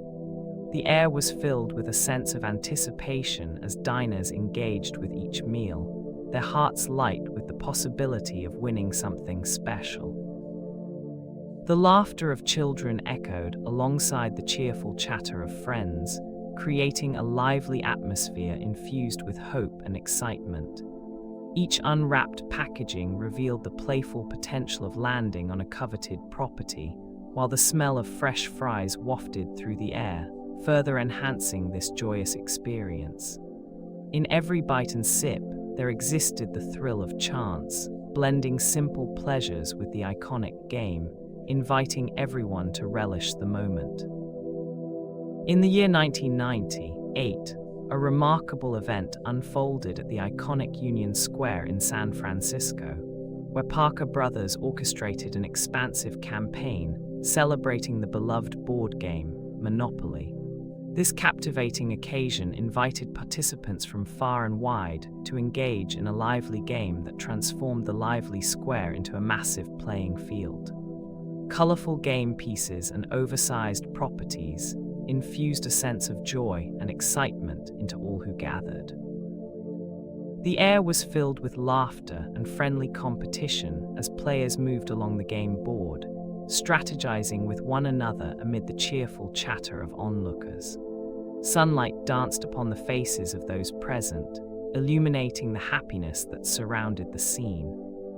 The air was filled with a sense of anticipation as diners engaged with each meal, their hearts light with the possibility of winning something special. The laughter of children echoed alongside the cheerful chatter of friends, creating a lively atmosphere infused with hope and excitement. Each unwrapped packaging revealed the playful potential of landing on a coveted property, while the smell of fresh fries wafted through the air, further enhancing this joyous experience. In every bite and sip, there existed the thrill of chance, blending simple pleasures with the iconic game, inviting everyone to relish the moment. In the year 1998, a remarkable event unfolded at the iconic Union Square in San Francisco, where Parker Brothers orchestrated an expansive campaign celebrating the beloved board game, Monopoly. This captivating occasion invited participants from far and wide to engage in a lively game that transformed the lively square into a massive playing field. Colorful game pieces and oversized properties infused a sense of joy and excitement into all who gathered. The air was filled with laughter and friendly competition as players moved along the game board, strategizing with one another amid the cheerful chatter of onlookers. Sunlight danced upon the faces of those present, illuminating the happiness that surrounded the scene.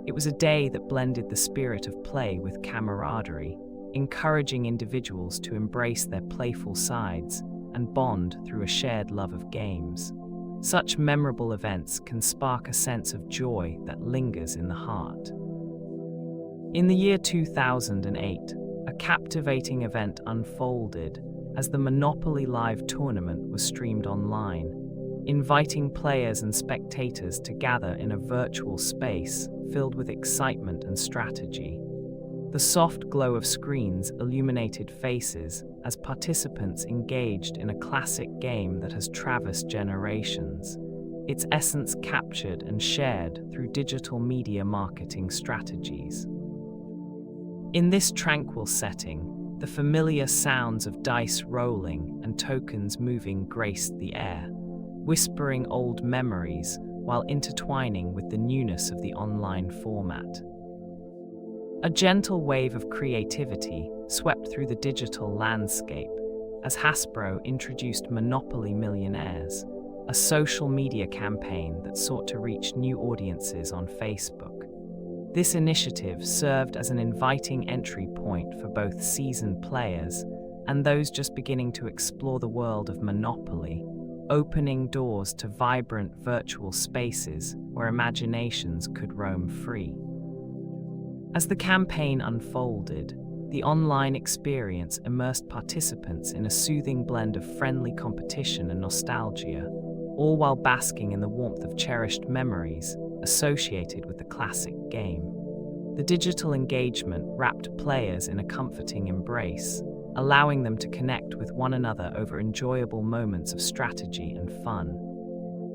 It was a day that blended the spirit of play with camaraderie, encouraging individuals to embrace their playful sides and bond through a shared love of games. Such memorable events can spark a sense of joy that lingers in the heart. In the year 2008, a captivating event unfolded as the Monopoly Live tournament was streamed online, inviting players and spectators to gather in a virtual space filled with excitement and strategy. The soft glow of screens illuminated faces as participants engaged in a classic game that has traversed generations, its essence captured and shared through digital media marketing strategies. In this tranquil setting, the familiar sounds of dice rolling and tokens moving graced the air, whispering old memories while intertwining with the newness of the online format. A gentle wave of creativity swept through the digital landscape as Hasbro introduced Monopoly Millionaires, a social media campaign that sought to reach new audiences on Facebook. This initiative served as an inviting entry point for both seasoned players and those just beginning to explore the world of Monopoly, opening doors to vibrant virtual spaces where imaginations could roam free. As the campaign unfolded, the online experience immersed participants in a soothing blend of friendly competition and nostalgia, all while basking in the warmth of cherished memories associated with the classic game. The digital engagement wrapped players in a comforting embrace, allowing them to connect with one another over enjoyable moments of strategy and fun.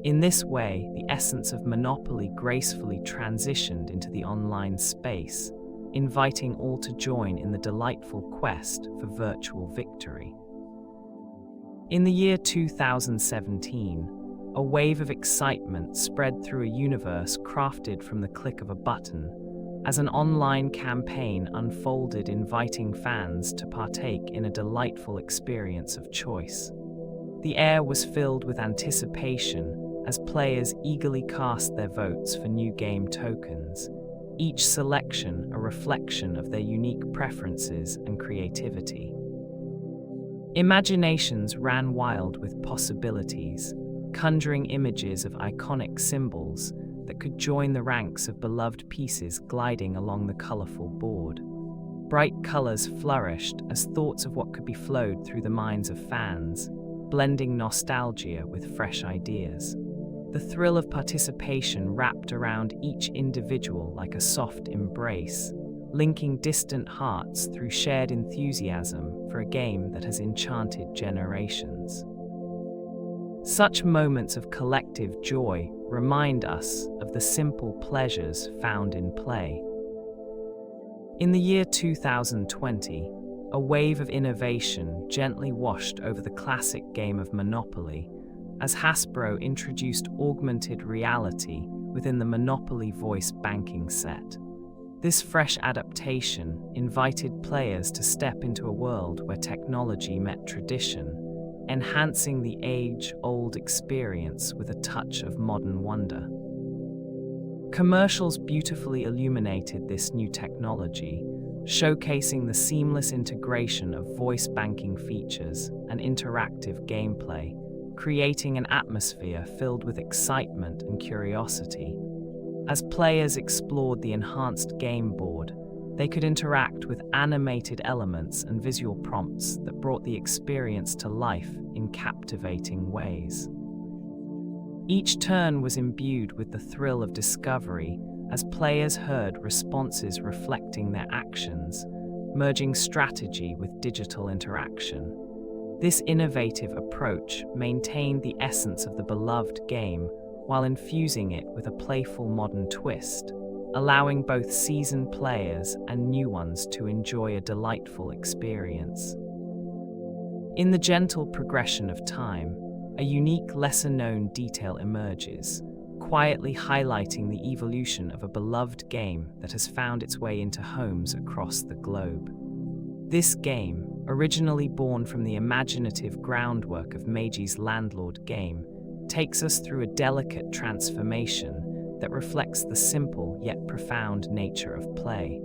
In this way, the essence of Monopoly gracefully transitioned into the online space, inviting all to join in the delightful quest for virtual victory. In the year 2017, a wave of excitement spread through a universe crafted from the click of a button, as an online campaign unfolded inviting fans to partake in a delightful experience of choice. The air was filled with anticipation as players eagerly cast their votes for new game tokens, each selection a reflection of their unique preferences and creativity. Imaginations ran wild with possibilities, conjuring images of iconic symbols that could join the ranks of beloved pieces gliding along the colorful board. Bright colors flourished as thoughts of what could be flowed through the minds of fans, blending nostalgia with fresh ideas. The thrill of participation wrapped around each individual like a soft embrace, linking distant hearts through shared enthusiasm for a game that has enchanted generations. Such moments of collective joy remind us of the simple pleasures found in play. In the year 2020, a wave of innovation gently washed over the classic game of Monopoly as Hasbro introduced augmented reality within the Monopoly voice banking set. This fresh adaptation invited players to step into a world where technology met tradition, enhancing the age-old experience with a touch of modern wonder. Commercials beautifully illuminated this new technology, showcasing the seamless integration of voice banking features and interactive gameplay, creating an atmosphere filled with excitement and curiosity. As players explored the enhanced game board, they could interact with animated elements and visual prompts that brought the experience to life in captivating ways. Each turn was imbued with the thrill of discovery as players heard responses reflecting their actions, merging strategy with digital interaction. This innovative approach maintained the essence of the beloved game while infusing it with a playful modern twist, allowing both seasoned players and new ones to enjoy a delightful experience. In the gentle progression of time, a unique, lesser-known detail emerges, quietly highlighting the evolution of a beloved game that has found its way into homes across the globe. This game, originally born from the imaginative groundwork of Meiji's Landlord game, takes us through a delicate transformation that reflects the simple yet profound nature of play.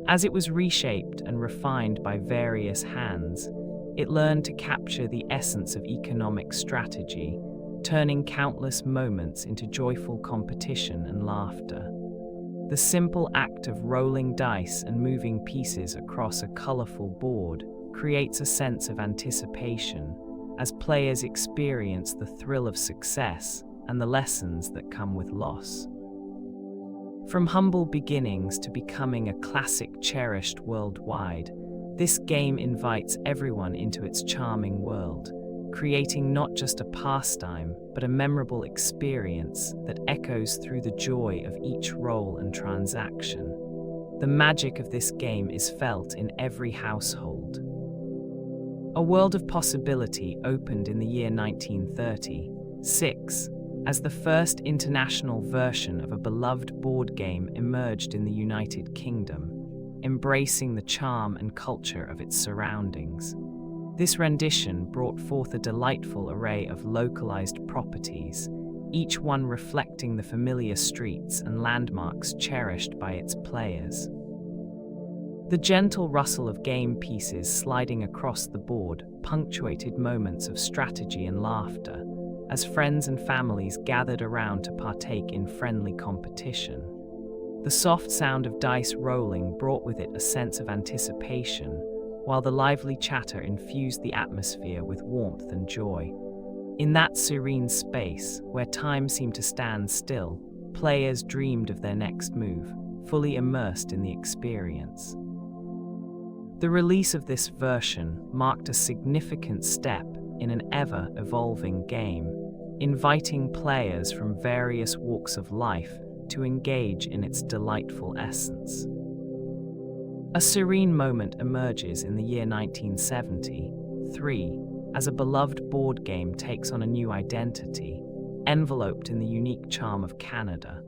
As it was reshaped and refined by various hands, it learned to capture the essence of economic strategy, turning countless moments into joyful competition and laughter. The simple act of rolling dice and moving pieces across a colorful board creates a sense of anticipation as players experience the thrill of success and the lessons that come with loss. From humble beginnings to becoming a classic cherished worldwide, this game invites everyone into its charming world, creating not just a pastime, but a memorable experience that echoes through the joy of each roll and transaction. The magic of this game is felt in every household. A world of possibility opened in the year 1936, as the first international version of a beloved board game emerged in the United Kingdom, embracing the charm and culture of its surroundings. This rendition brought forth a delightful array of localized properties, each one reflecting the familiar streets and landmarks cherished by its players. The gentle rustle of game pieces sliding across the board punctuated moments of strategy and laughter, as friends and families gathered around to partake in friendly competition. The soft sound of dice rolling brought with it a sense of anticipation, while the lively chatter infused the atmosphere with warmth and joy. In that serene space, where time seemed to stand still, players dreamed of their next move, fully immersed in the experience. The release of this version marked a significant step in an ever-evolving game, inviting players from various walks of life to engage in its delightful essence. A serene moment emerges in the year 1973, as a beloved board game takes on a new identity, enveloped in the unique charm of Canada.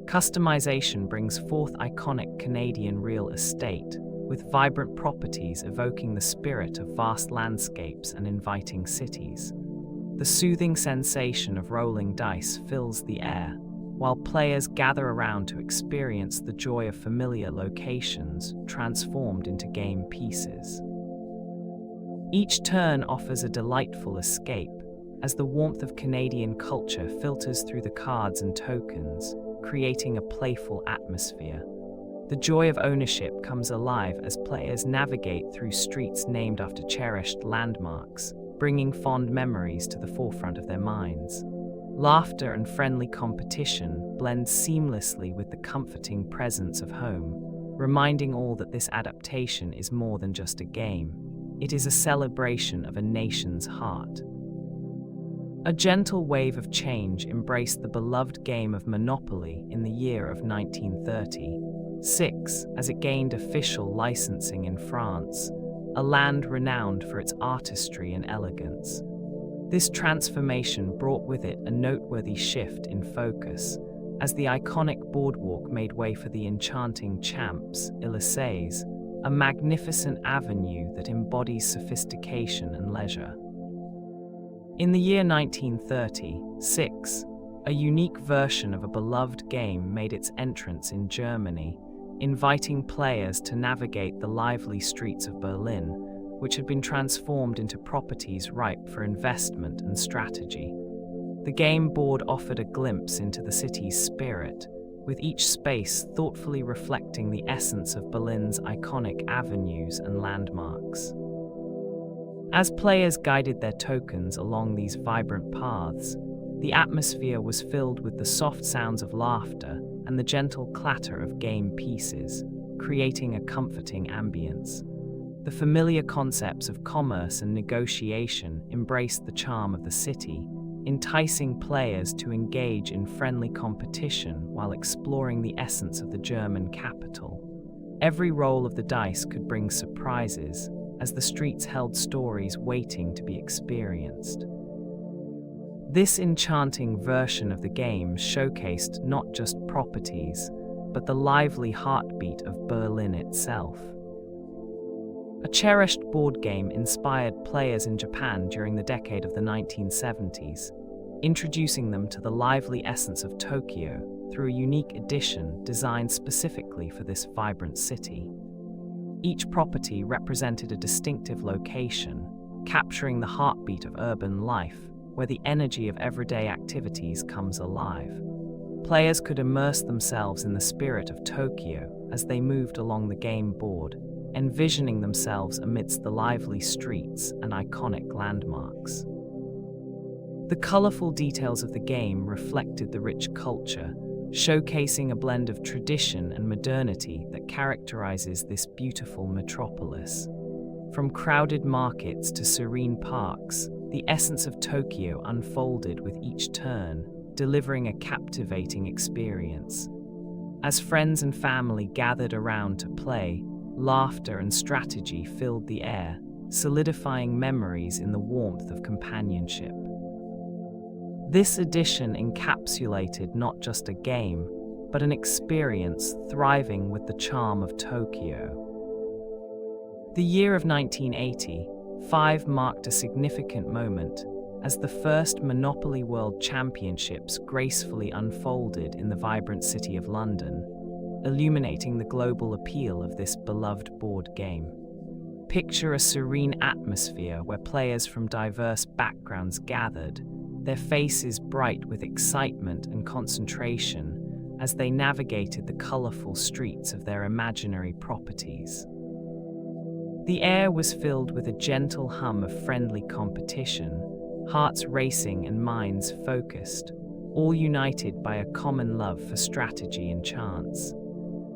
Customization brings forth iconic Canadian real estate, with vibrant properties evoking the spirit of vast landscapes and inviting cities. The soothing sensation of rolling dice fills the air, while players gather around to experience the joy of familiar locations transformed into game pieces. Each turn offers a delightful escape, as the warmth of Canadian culture filters through the cards and tokens, creating a playful atmosphere. The joy of ownership comes alive as players navigate through streets named after cherished landmarks, bringing fond memories to the forefront of their minds. Laughter and friendly competition blend seamlessly with the comforting presence of home, reminding all that this adaptation is more than just a game. It is a celebration of a nation's heart. A gentle wave of change embraced the beloved game of Monopoly in the year of 1936, as it gained official licensing in France, a land renowned for its artistry and elegance. This transformation brought with it a noteworthy shift in focus, as the iconic boardwalk made way for the enchanting Champs-Élysées, a magnificent avenue that embodies sophistication and leisure. In the year 1936, a unique version of a beloved game made its entrance in Germany, inviting players to navigate the lively streets of Berlin, which had been transformed into properties ripe for investment and strategy. The game board offered a glimpse into the city's spirit, with each space thoughtfully reflecting the essence of Berlin's iconic avenues and landmarks. As players guided their tokens along these vibrant paths, the atmosphere was filled with the soft sounds of laughter and the gentle clatter of game pieces, creating a comforting ambience. The familiar concepts of commerce and negotiation embraced the charm of the city, enticing players to engage in friendly competition while exploring the essence of the German capital. Every roll of the dice could bring surprises, as the streets held stories waiting to be experienced. This enchanting version of the game showcased not just properties, but the lively heartbeat of Berlin itself. A cherished board game inspired players in Japan during the decade of the 1970s, introducing them to the lively essence of Tokyo through a unique edition designed specifically for this vibrant city. Each property represented a distinctive location, capturing the heartbeat of urban life, where the energy of everyday activities comes alive. Players could immerse themselves in the spirit of Tokyo as they moved along the game board, envisioning themselves amidst the lively streets and iconic landmarks. The colorful details of the game reflected the rich culture, showcasing a blend of tradition and modernity that characterizes this beautiful metropolis. From crowded markets to serene parks, the essence of Tokyo unfolded with each turn, delivering a captivating experience. As friends and family gathered around to play, laughter and strategy filled the air, solidifying memories in the warmth of companionship. This edition encapsulated not just a game, but an experience thriving with the charm of Tokyo. The year of 1985 marked a significant moment as the first Monopoly World Championships gracefully unfolded in the vibrant city of London, illuminating the global appeal of this beloved board game. Picture a serene atmosphere where players from diverse backgrounds gathered, their faces bright with excitement and concentration as they navigated the colorful streets of their imaginary properties. The air was filled with a gentle hum of friendly competition, hearts racing and minds focused, all united by a common love for strategy and chance.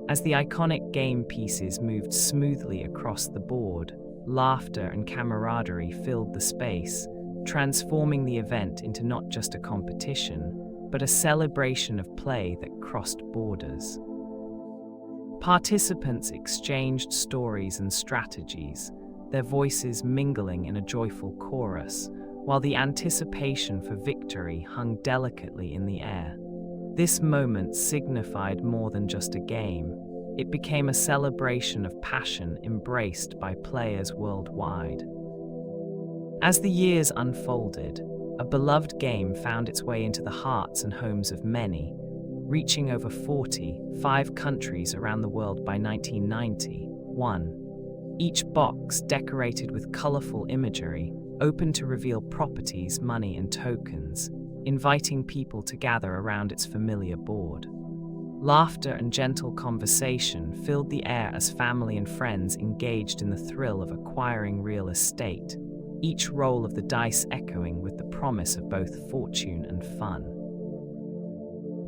As the iconic game pieces moved smoothly across the board, laughter and camaraderie filled the space, transforming the event into not just a competition, but a celebration of play that crossed borders. Participants exchanged stories and strategies, their voices mingling in a joyful chorus, while the anticipation for victory hung delicately in the air. This moment signified more than just a game. It became a celebration of passion embraced by players worldwide. As the years unfolded, a beloved game found its way into the hearts and homes of many, reaching over 45 countries around the world by 1991. Each box decorated with colorful imagery, open to reveal properties, money, and tokens, inviting people to gather around its familiar board. Laughter and gentle conversation filled the air as family and friends engaged in the thrill of acquiring real estate, each roll of the dice echoing with the promise of both fortune and fun.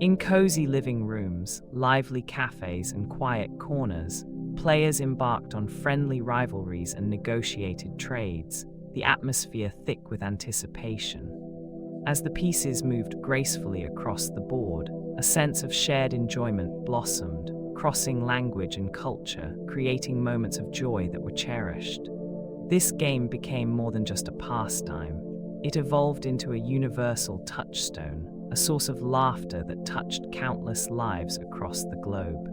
In cozy living rooms, lively cafes, and quiet corners, players embarked on friendly rivalries and negotiated trades, the atmosphere thick with anticipation. As the pieces moved gracefully across the board, a sense of shared enjoyment blossomed, crossing language and culture, creating moments of joy that were cherished. This game became more than just a pastime. It evolved into a universal touchstone, a source of laughter that touched countless lives across the globe.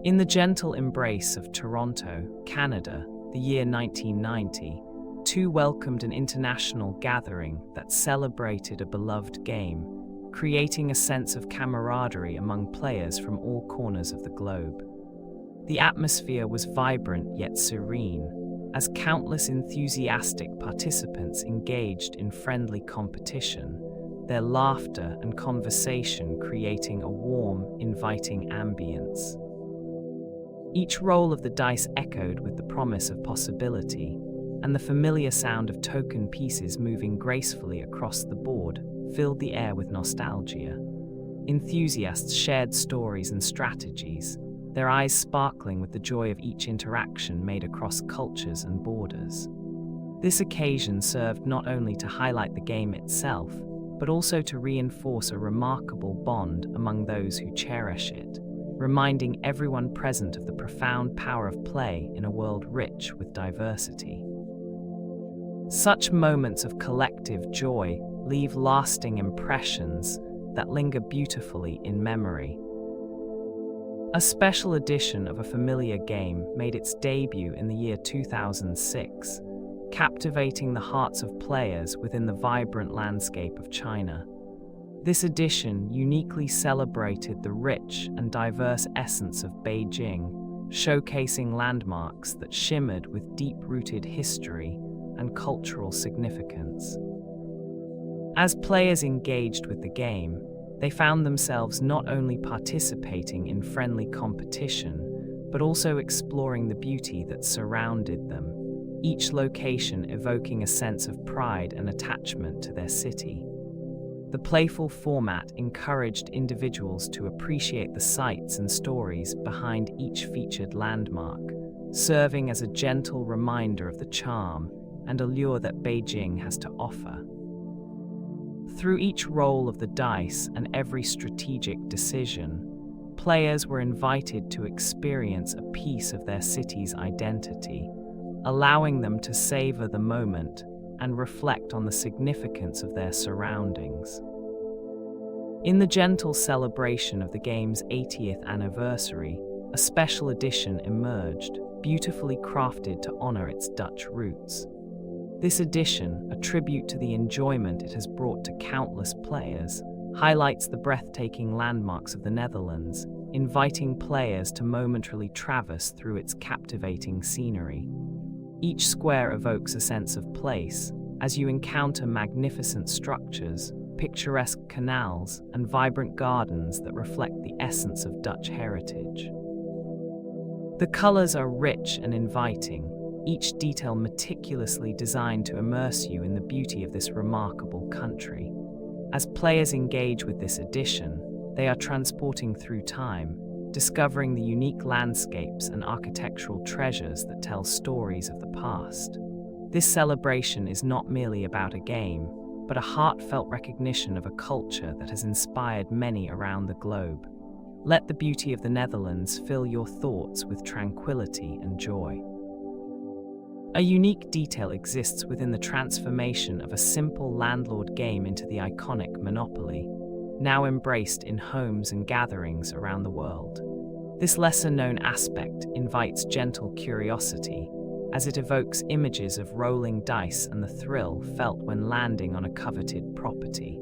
In the gentle embrace of Toronto, Canada, the year 1990, two welcomed an international gathering that celebrated a beloved game, creating a sense of camaraderie among players from all corners of the globe. The atmosphere was vibrant yet serene, as countless enthusiastic participants engaged in friendly competition, their laughter and conversation creating a warm, inviting ambience. Each roll of the dice echoed with the promise of possibility, and the familiar sound of token pieces moving gracefully across the board filled the air with nostalgia. Enthusiasts shared stories and strategies, their eyes sparkling with the joy of each interaction made across cultures and borders. This occasion served not only to highlight the game itself, but also to reinforce a remarkable bond among those who cherish it, reminding everyone present of the profound power of play in a world rich with diversity. Such moments of collective joy leave lasting impressions that linger beautifully in memory. A special edition of a familiar game made its debut in the year 2006, captivating the hearts of players within the vibrant landscape of China. This edition uniquely celebrated the rich and diverse essence of Beijing, showcasing landmarks that shimmered with deep-rooted history and cultural significance. As players engaged with the game, they found themselves not only participating in friendly competition, but also exploring the beauty that surrounded them, each location evoking a sense of pride and attachment to their city. The playful format encouraged individuals to appreciate the sights and stories behind each featured landmark, serving as a gentle reminder of the charm and allure that Beijing has to offer. Through each roll of the dice and every strategic decision, players were invited to experience a piece of their city's identity, allowing them to savor the moment and reflect on the significance of their surroundings. In the gentle celebration of the game's 80th anniversary, a special edition emerged, beautifully crafted to honor its Dutch roots. This edition, a tribute to the enjoyment it has brought to countless players, highlights the breathtaking landmarks of the Netherlands, inviting players to momentarily traverse through its captivating scenery. Each square evokes a sense of place, as you encounter magnificent structures, picturesque canals, and vibrant gardens that reflect the essence of Dutch heritage. The colors are rich and inviting, each detail meticulously designed to immerse you in the beauty of this remarkable country. As players engage with this edition, they are transporting through time, discovering the unique landscapes and architectural treasures that tell stories of the past. This celebration is not merely about a game, but a heartfelt recognition of a culture that has inspired many around the globe. Let the beauty of the Netherlands fill your thoughts with tranquility and joy. A unique detail exists within the transformation of a simple Landlord game into the iconic Monopoly, now embraced in homes and gatherings around the world. This lesser-known aspect invites gentle curiosity, as it evokes images of rolling dice and the thrill felt when landing on a coveted property.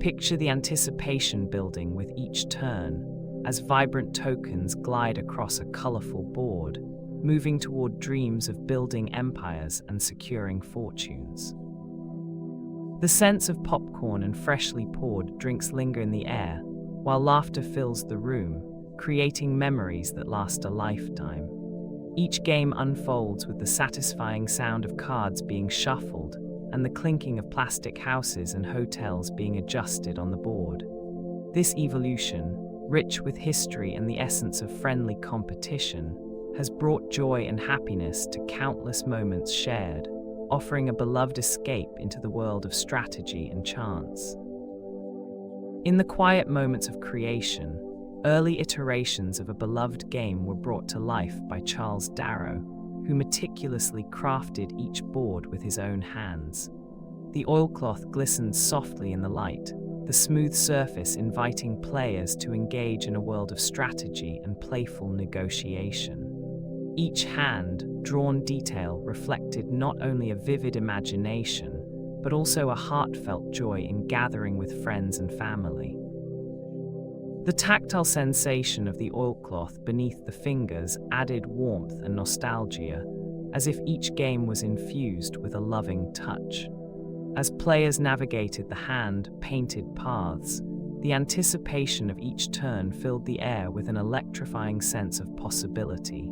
Picture the anticipation building with each turn, as vibrant tokens glide across a colorful board, moving toward dreams of building empires and securing fortunes. The scents of popcorn and freshly poured drinks linger in the air, while laughter fills the room, creating memories that last a lifetime. Each game unfolds with the satisfying sound of cards being shuffled and the clinking of plastic houses and hotels being adjusted on the board. This evolution, rich with history and the essence of friendly competition, has brought joy and happiness to countless moments shared, offering a beloved escape into the world of strategy and chance. In the quiet moments of creation, early iterations of a beloved game were brought to life by Charles Darrow, who meticulously crafted each board with his own hands. The oilcloth glistened softly in the light, the smooth surface inviting players to engage in a world of strategy and playful negotiation. Each hand-drawn detail reflected not only a vivid imagination, but also a heartfelt joy in gathering with friends and family. The tactile sensation of the oilcloth beneath the fingers added warmth and nostalgia, as if each game was infused with a loving touch. As players navigated the hand-painted paths, the anticipation of each turn filled the air with an electrifying sense of possibility.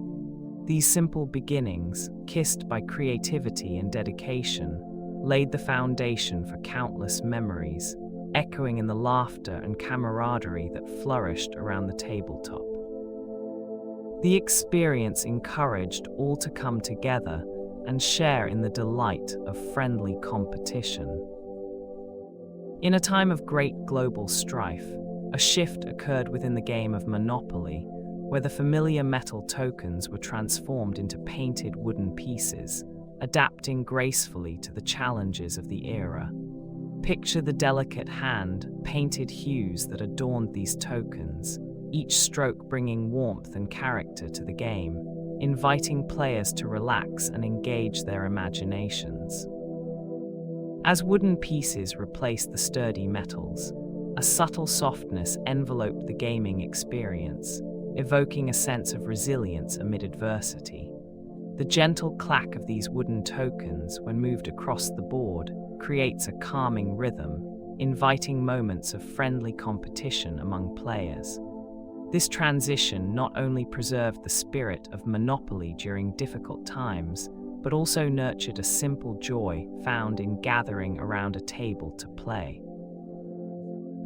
These simple beginnings, kissed by creativity and dedication, laid the foundation for countless memories, echoing in the laughter and camaraderie that flourished around the tabletop. The experience encouraged all to come together and share in the delight of friendly competition. In a time of great global strife, a shift occurred within the game of Monopoly, where the familiar metal tokens were transformed into painted wooden pieces, adapting gracefully to the challenges of the era. Picture the delicate hand-painted hues that adorned these tokens, each stroke bringing warmth and character to the game, inviting players to relax and engage their imaginations. As wooden pieces replaced the sturdy metals, a subtle softness enveloped the gaming experience, evoking a sense of resilience amid adversity. The gentle clack of these wooden tokens, when moved across the board, creates a calming rhythm, inviting moments of friendly competition among players. This transition not only preserved the spirit of Monopoly during difficult times, but also nurtured a simple joy found in gathering around a table to play.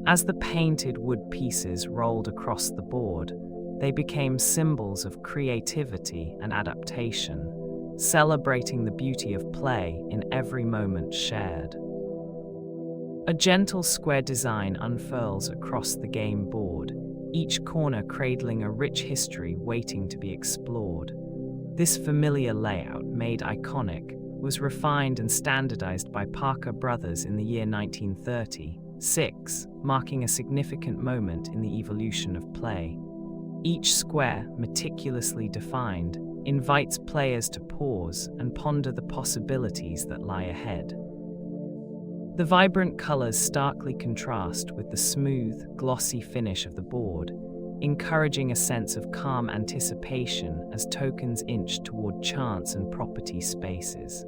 As the painted wood pieces rolled across the board, they became symbols of creativity and adaptation, celebrating the beauty of play in every moment shared. A gentle square design unfurls across the game board, each corner cradling a rich history waiting to be explored. This familiar layout, made iconic, was refined and standardized by Parker Brothers in the year 1936, marking a significant moment in the evolution of play. Each square, meticulously defined, invites players to pause and ponder the possibilities that lie ahead. The vibrant colors starkly contrast with the smooth, glossy finish of the board, encouraging a sense of calm anticipation as tokens inch toward chance and property spaces.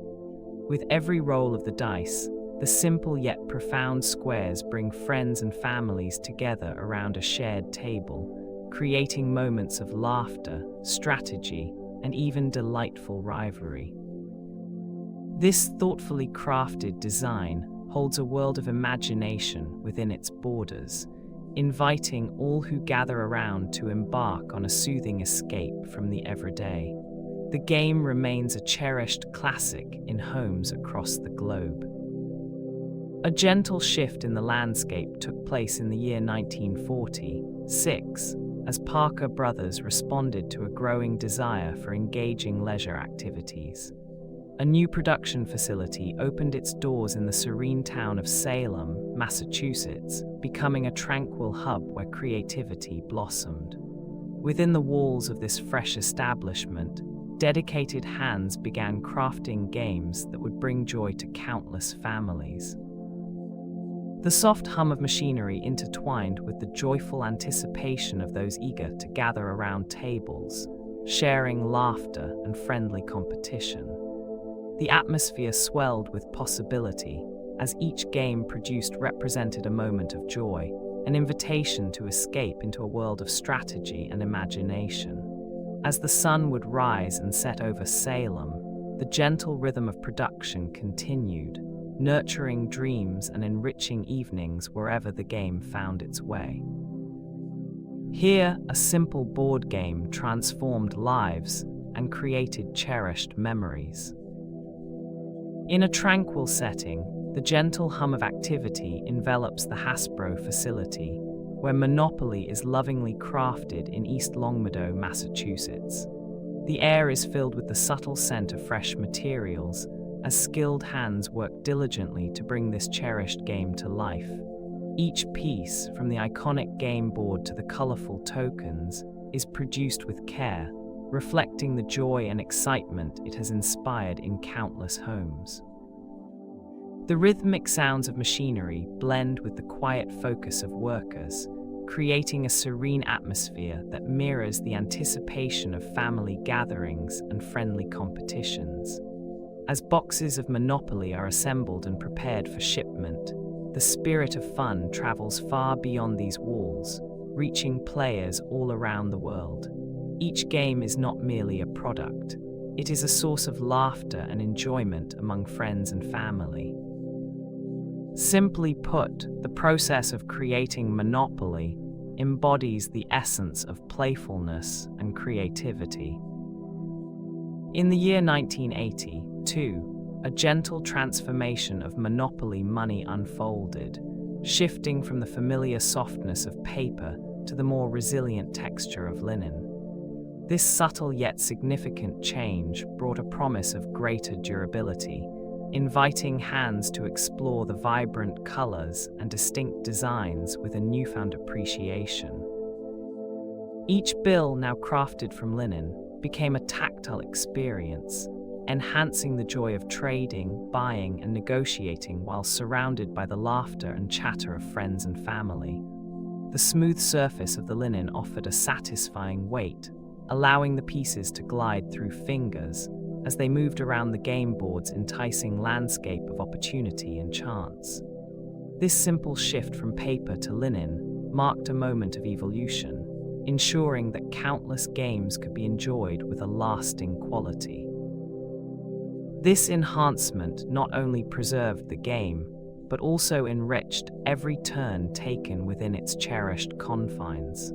With every roll of the dice, the simple yet profound squares bring friends and families together around a shared table, creating moments of laughter, strategy, and even delightful rivalry. This thoughtfully crafted design holds a world of imagination within its borders, inviting all who gather around to embark on a soothing escape from the everyday. The game remains a cherished classic in homes across the globe. A gentle shift in the landscape took place in the year 1946, as Parker Brothers responded to a growing desire for engaging leisure activities. A new production facility opened its doors in the serene town of Salem, Massachusetts, becoming a tranquil hub where creativity blossomed. Within the walls of this fresh establishment, dedicated hands began crafting games that would bring joy to countless families. The soft hum of machinery intertwined with the joyful anticipation of those eager to gather around tables, sharing laughter and friendly competition. The atmosphere swelled with possibility, as each game represented a moment of joy, an invitation to escape into a world of strategy and imagination. As the sun would rise and set over Salem, the gentle rhythm of production continued, nurturing dreams and enriching evenings wherever the game found its way. Here, a simple board game transformed lives and created cherished memories. In a tranquil setting, the gentle hum of activity envelops the Hasbro facility, where Monopoly is lovingly crafted in East Longmeadow, Massachusetts. The air is filled with the subtle scent of fresh materials, as skilled hands work diligently to bring this cherished game to life. Each piece, from the iconic game board to the colorful tokens, is produced with care, reflecting the joy and excitement it has inspired in countless homes. The rhythmic sounds of machinery blend with the quiet focus of workers, creating a serene atmosphere that mirrors the anticipation of family gatherings and friendly competitions. As boxes of Monopoly are assembled and prepared for shipment, the spirit of fun travels far beyond these walls, reaching players all around the world. Each game is not merely a product, it is a source of laughter and enjoyment among friends and family. Simply put, the process of creating Monopoly embodies the essence of playfulness and creativity. In the year 1982, a gentle transformation of Monopoly money unfolded, shifting from the familiar softness of paper to the more resilient texture of linen. This subtle yet significant change brought a promise of greater durability, inviting hands to explore the vibrant colors and distinct designs with a newfound appreciation. Each bill, now crafted from linen, became a tactile experience, enhancing the joy of trading, buying, and negotiating while surrounded by the laughter and chatter of friends and family. The smooth surface of the linen offered a satisfying weight, allowing the pieces to glide through fingers as they moved around the game board's enticing landscape of opportunity and chance. This simple shift from paper to linen marked a moment of evolution, ensuring that countless games could be enjoyed with a lasting quality. This enhancement not only preserved the game, but also enriched every turn taken within its cherished confines.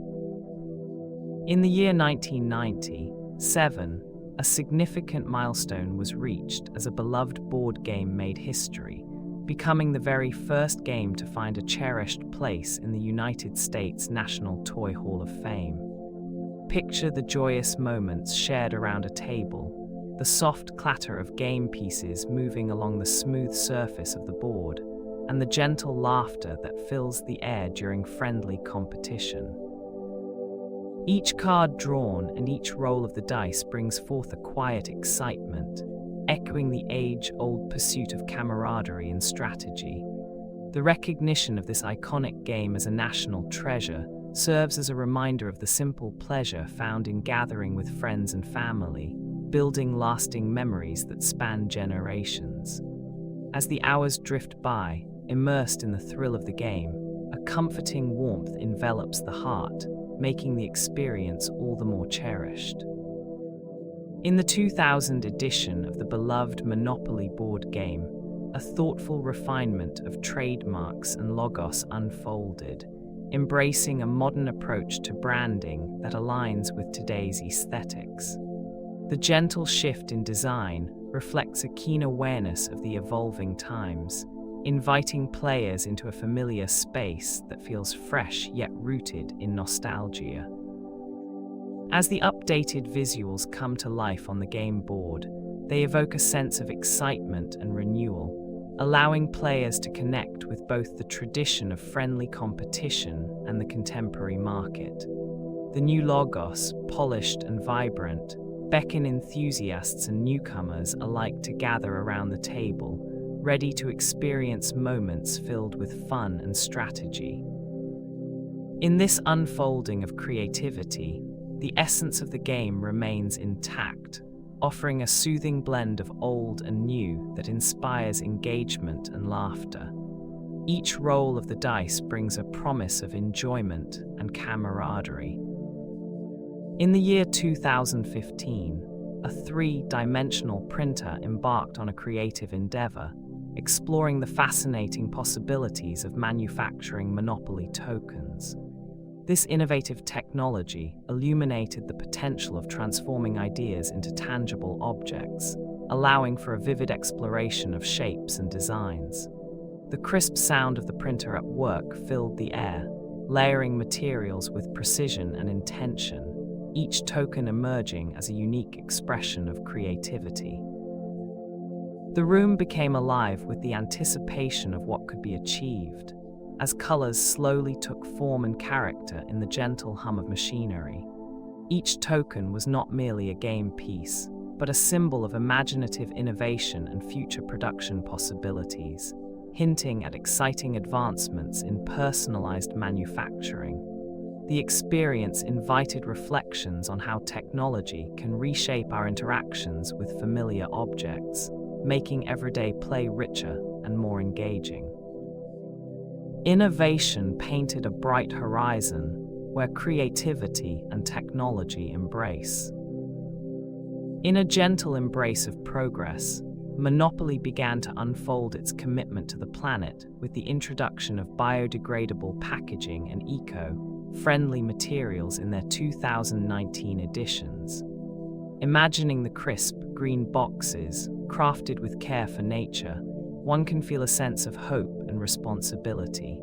In the year 1997, a significant milestone was reached as a beloved board game made history, becoming the very first game to find a cherished place in the United States National Toy Hall of Fame. Picture the joyous moments shared around a table, the soft clatter of game pieces moving along the smooth surface of the board, and the gentle laughter that fills the air during friendly competition. Each card drawn and each roll of the dice brings forth a quiet excitement, echoing the age-old pursuit of camaraderie and strategy. The recognition of this iconic game as a national treasure serves as a reminder of the simple pleasure found in gathering with friends and family, building lasting memories that span generations. As the hours drift by, immersed in the thrill of the game, a comforting warmth envelops the heart, making the experience all the more cherished. In the 2000 edition of the beloved Monopoly board game, a thoughtful refinement of trademarks and logos unfolded, embracing a modern approach to branding that aligns with today's aesthetics. The gentle shift in design reflects a keen awareness of the evolving times, inviting players into a familiar space that feels fresh yet rooted in nostalgia. As the updated visuals come to life on the game board, they evoke a sense of excitement and renewal, allowing players to connect with both the tradition of friendly competition and the contemporary market. The new logos, polished and vibrant, beckon enthusiasts and newcomers alike to gather around the table, ready to experience moments filled with fun and strategy. In this unfolding of creativity, the essence of the game remains intact, offering a soothing blend of old and new that inspires engagement and laughter. Each roll of the dice brings a promise of enjoyment and camaraderie. In the year 2015, a three-dimensional printer embarked on a creative endeavor, exploring the fascinating possibilities of manufacturing Monopoly tokens. This innovative technology illuminated the potential of transforming ideas into tangible objects, allowing for a vivid exploration of shapes and designs. The crisp sound of the printer at work filled the air, layering materials with precision and intention, each token emerging as a unique expression of creativity. The room became alive with the anticipation of what could be achieved, as colors slowly took form and character in the gentle hum of machinery. Each token was not merely a game piece, but a symbol of imaginative innovation and future production possibilities, hinting at exciting advancements in personalized manufacturing. The experience invited reflections on how technology can reshape our interactions with familiar objects, making everyday play richer and more engaging. Innovation painted a bright horizon where creativity and technology embrace. In a gentle embrace of progress, Monopoly began to unfold its commitment to the planet with the introduction of biodegradable packaging and eco-friendly materials in their 2019 editions. Imagining the crisp, green boxes, crafted with care for nature, one can feel a sense of hope and responsibility.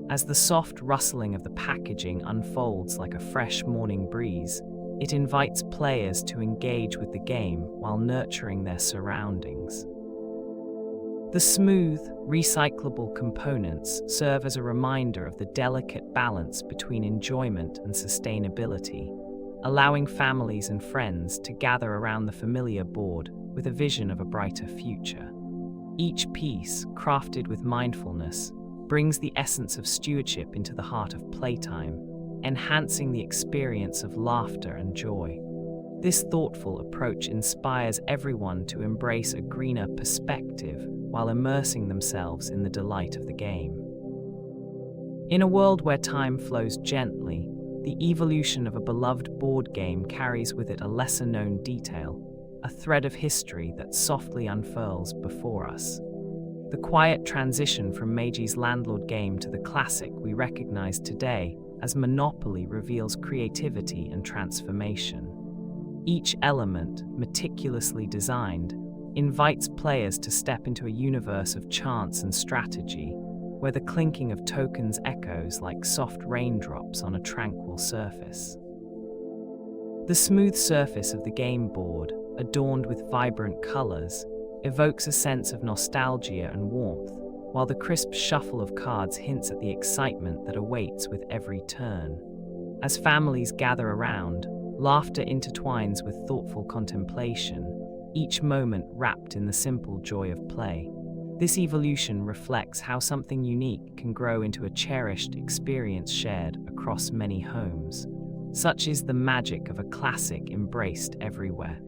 As the soft rustling of the packaging unfolds like a fresh morning breeze, it invites players to engage with the game while nurturing their surroundings. The smooth, recyclable components serve as a reminder of the delicate balance between enjoyment and sustainability, allowing families and friends to gather around the familiar board with a vision of a brighter future. Each piece, crafted with mindfulness, brings the essence of stewardship into the heart of playtime, enhancing the experience of laughter and joy. This thoughtful approach inspires everyone to embrace a greener perspective while immersing themselves in the delight of the game. In a world where time flows gently, the evolution of a beloved board game carries with it a lesser-known detail, a thread of history that softly unfurls before us. The quiet transition from Meiji's Landlord game to the classic we recognize today as Monopoly reveals creativity and transformation. Each element, meticulously designed, invites players to step into a universe of chance and strategy, where the clinking of tokens echoes like soft raindrops on a tranquil surface. The smooth surface of the game board, adorned with vibrant colors, evokes a sense of nostalgia and warmth, while the crisp shuffle of cards hints at the excitement that awaits with every turn. As families gather around, laughter intertwines with thoughtful contemplation, each moment wrapped in the simple joy of play. This evolution reflects how something unique can grow into a cherished experience shared across many homes. Such is the magic of a classic embraced everywhere.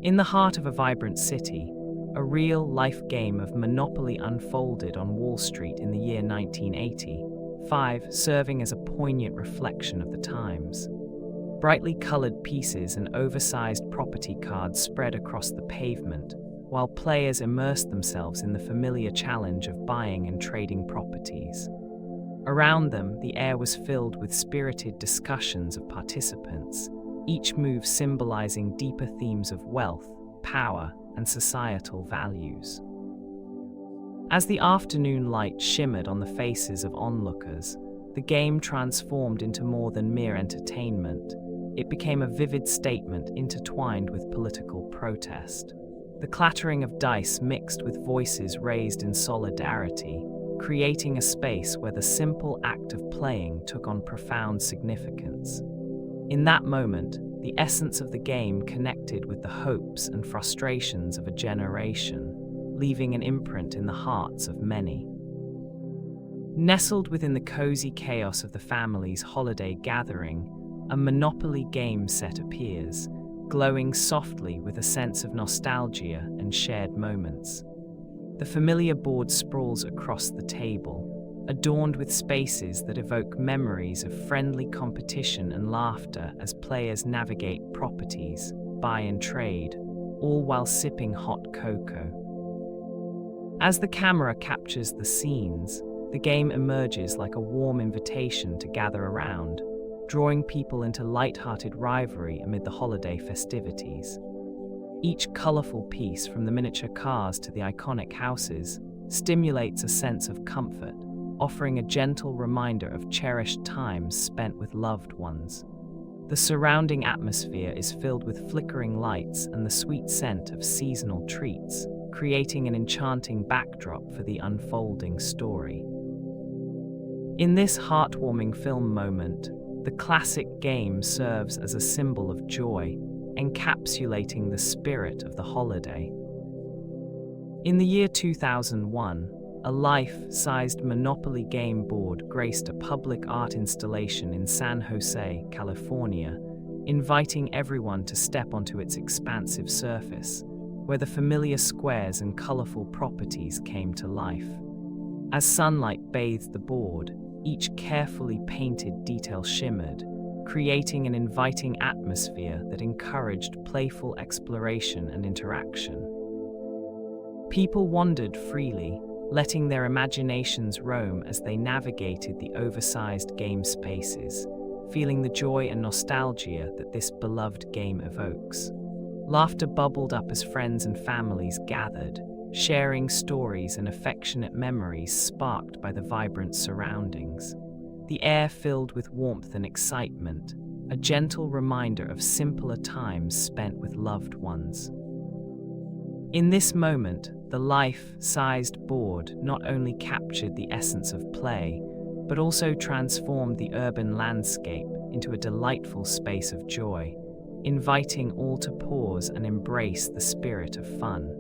In the heart of a vibrant city, a real-life game of Monopoly unfolded on Wall Street in the year 1985, serving as a poignant reflection of the times. Brightly colored pieces and oversized property cards spread across the pavement, while players immersed themselves in the familiar challenge of buying and trading properties. Around them, the air was filled with spirited discussions of participants, each move symbolizing deeper themes of wealth, power, and societal values. As the afternoon light shimmered on the faces of onlookers, the game transformed into more than mere entertainment. It became a vivid statement intertwined with political protest. The clattering of dice mixed with voices raised in solidarity, creating a space where the simple act of playing took on profound significance. In that moment, the essence of the game connected with the hopes and frustrations of a generation, leaving an imprint in the hearts of many. Nestled within the cozy chaos of the family's holiday gathering, a Monopoly game set appears, glowing softly with a sense of nostalgia and shared moments. The familiar board sprawls across the table, adorned with spaces that evoke memories of friendly competition and laughter as players navigate properties, buy and trade, all while sipping hot cocoa. As the camera captures the scenes, the game emerges like a warm invitation to gather around, drawing people into light-hearted rivalry amid the holiday festivities. Each colorful piece, from the miniature cars to the iconic houses, stimulates a sense of comfort, offering a gentle reminder of cherished times spent with loved ones. The surrounding atmosphere is filled with flickering lights and the sweet scent of seasonal treats, creating an enchanting backdrop for the unfolding story. In this heartwarming film moment, the classic game serves as a symbol of joy, encapsulating the spirit of the holiday. In the year 2001, a life-sized Monopoly game board graced a public art installation in San Jose, California, inviting everyone to step onto its expansive surface, where the familiar squares and colorful properties came to life. As sunlight bathed the board, each carefully painted detail shimmered, creating an inviting atmosphere that encouraged playful exploration and interaction. People wandered freely, letting their imaginations roam as they navigated the oversized game spaces, feeling the joy and nostalgia that this beloved game evokes. Laughter bubbled up as friends and families gathered, sharing stories and affectionate memories sparked by the vibrant surroundings. The air filled with warmth and excitement, a gentle reminder of simpler times spent with loved ones. In this moment, the life-sized board not only captured the essence of play, but also transformed the urban landscape into a delightful space of joy, inviting all to pause and embrace the spirit of fun.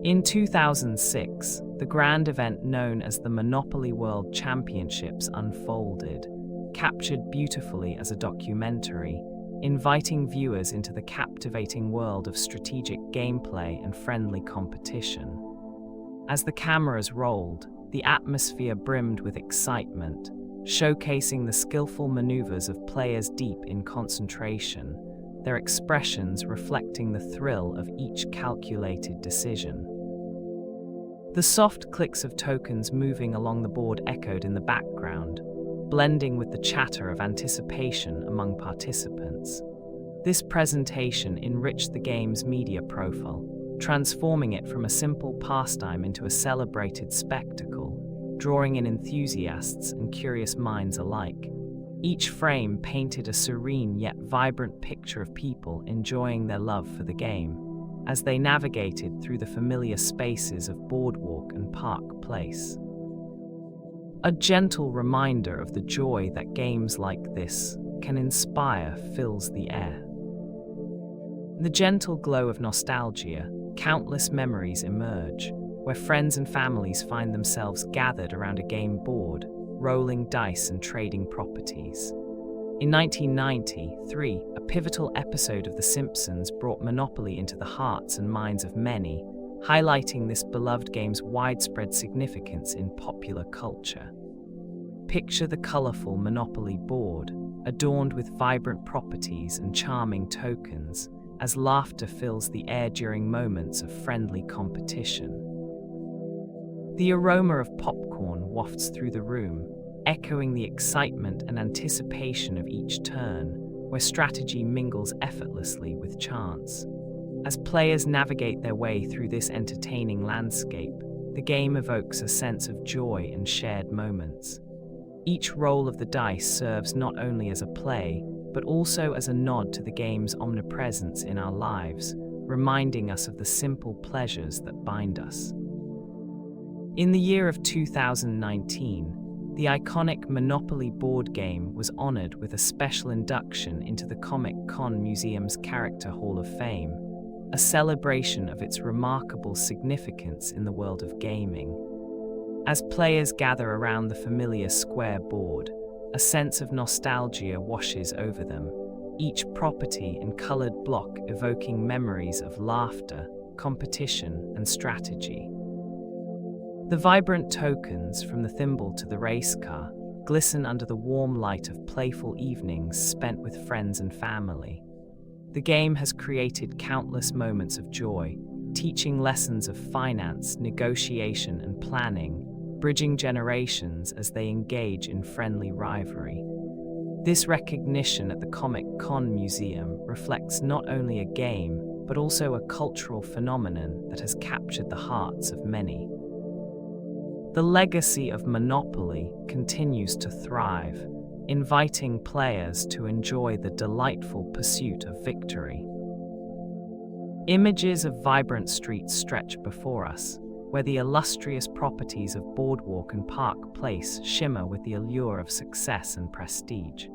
In 2006, the grand event known as the Monopoly World Championships unfolded, captured beautifully as a documentary, inviting viewers into the captivating world of strategic gameplay and friendly competition. As the cameras rolled, the atmosphere brimmed with excitement, showcasing the skillful maneuvers of players deep in concentration, their expressions reflecting the thrill of each calculated decision. The soft clicks of tokens moving along the board echoed in the background, blending with the chatter of anticipation among participants. This presentation enriched the game's media profile, transforming it from a simple pastime into a celebrated spectacle, drawing in enthusiasts and curious minds alike. Each frame painted a serene yet vibrant picture of people enjoying their love for the game, as they navigated through the familiar spaces of Boardwalk and Park Place. A gentle reminder of the joy that games like this can inspire fills the air. In the gentle glow of nostalgia, countless memories emerge, where friends and families find themselves gathered around a game board, rolling dice and trading properties. In 1993, a pivotal episode of The Simpsons brought Monopoly into the hearts and minds of many, highlighting this beloved game's widespread significance in popular culture. Picture the colorful Monopoly board, adorned with vibrant properties and charming tokens, as laughter fills the air during moments of friendly competition. The aroma of popcorn wafts through the room, echoing the excitement and anticipation of each turn, where strategy mingles effortlessly with chance. As players navigate their way through this entertaining landscape, the game evokes a sense of joy and shared moments. Each roll of the dice serves not only as a play, but also as a nod to the game's omnipresence in our lives, reminding us of the simple pleasures that bind us. In the year of 2019, the iconic Monopoly board game was honored with a special induction into the Comic-Con Museum's Character Hall of Fame, a celebration of its remarkable significance in the world of gaming. As players gather around the familiar square board, a sense of nostalgia washes over them, each property and colored block evoking memories of laughter, competition, and strategy. The vibrant tokens, from the thimble to the race car, glisten under the warm light of playful evenings spent with friends and family. The game has created countless moments of joy, teaching lessons of finance, negotiation, and planning, bridging generations as they engage in friendly rivalry. This recognition at the Comic-Con Museum reflects not only a game, but also a cultural phenomenon that has captured the hearts of many. The legacy of Monopoly continues to thrive, inviting players to enjoy the delightful pursuit of victory. Images of vibrant streets stretch before us, where the illustrious properties of Boardwalk and Park Place shimmer with the allure of success and prestige.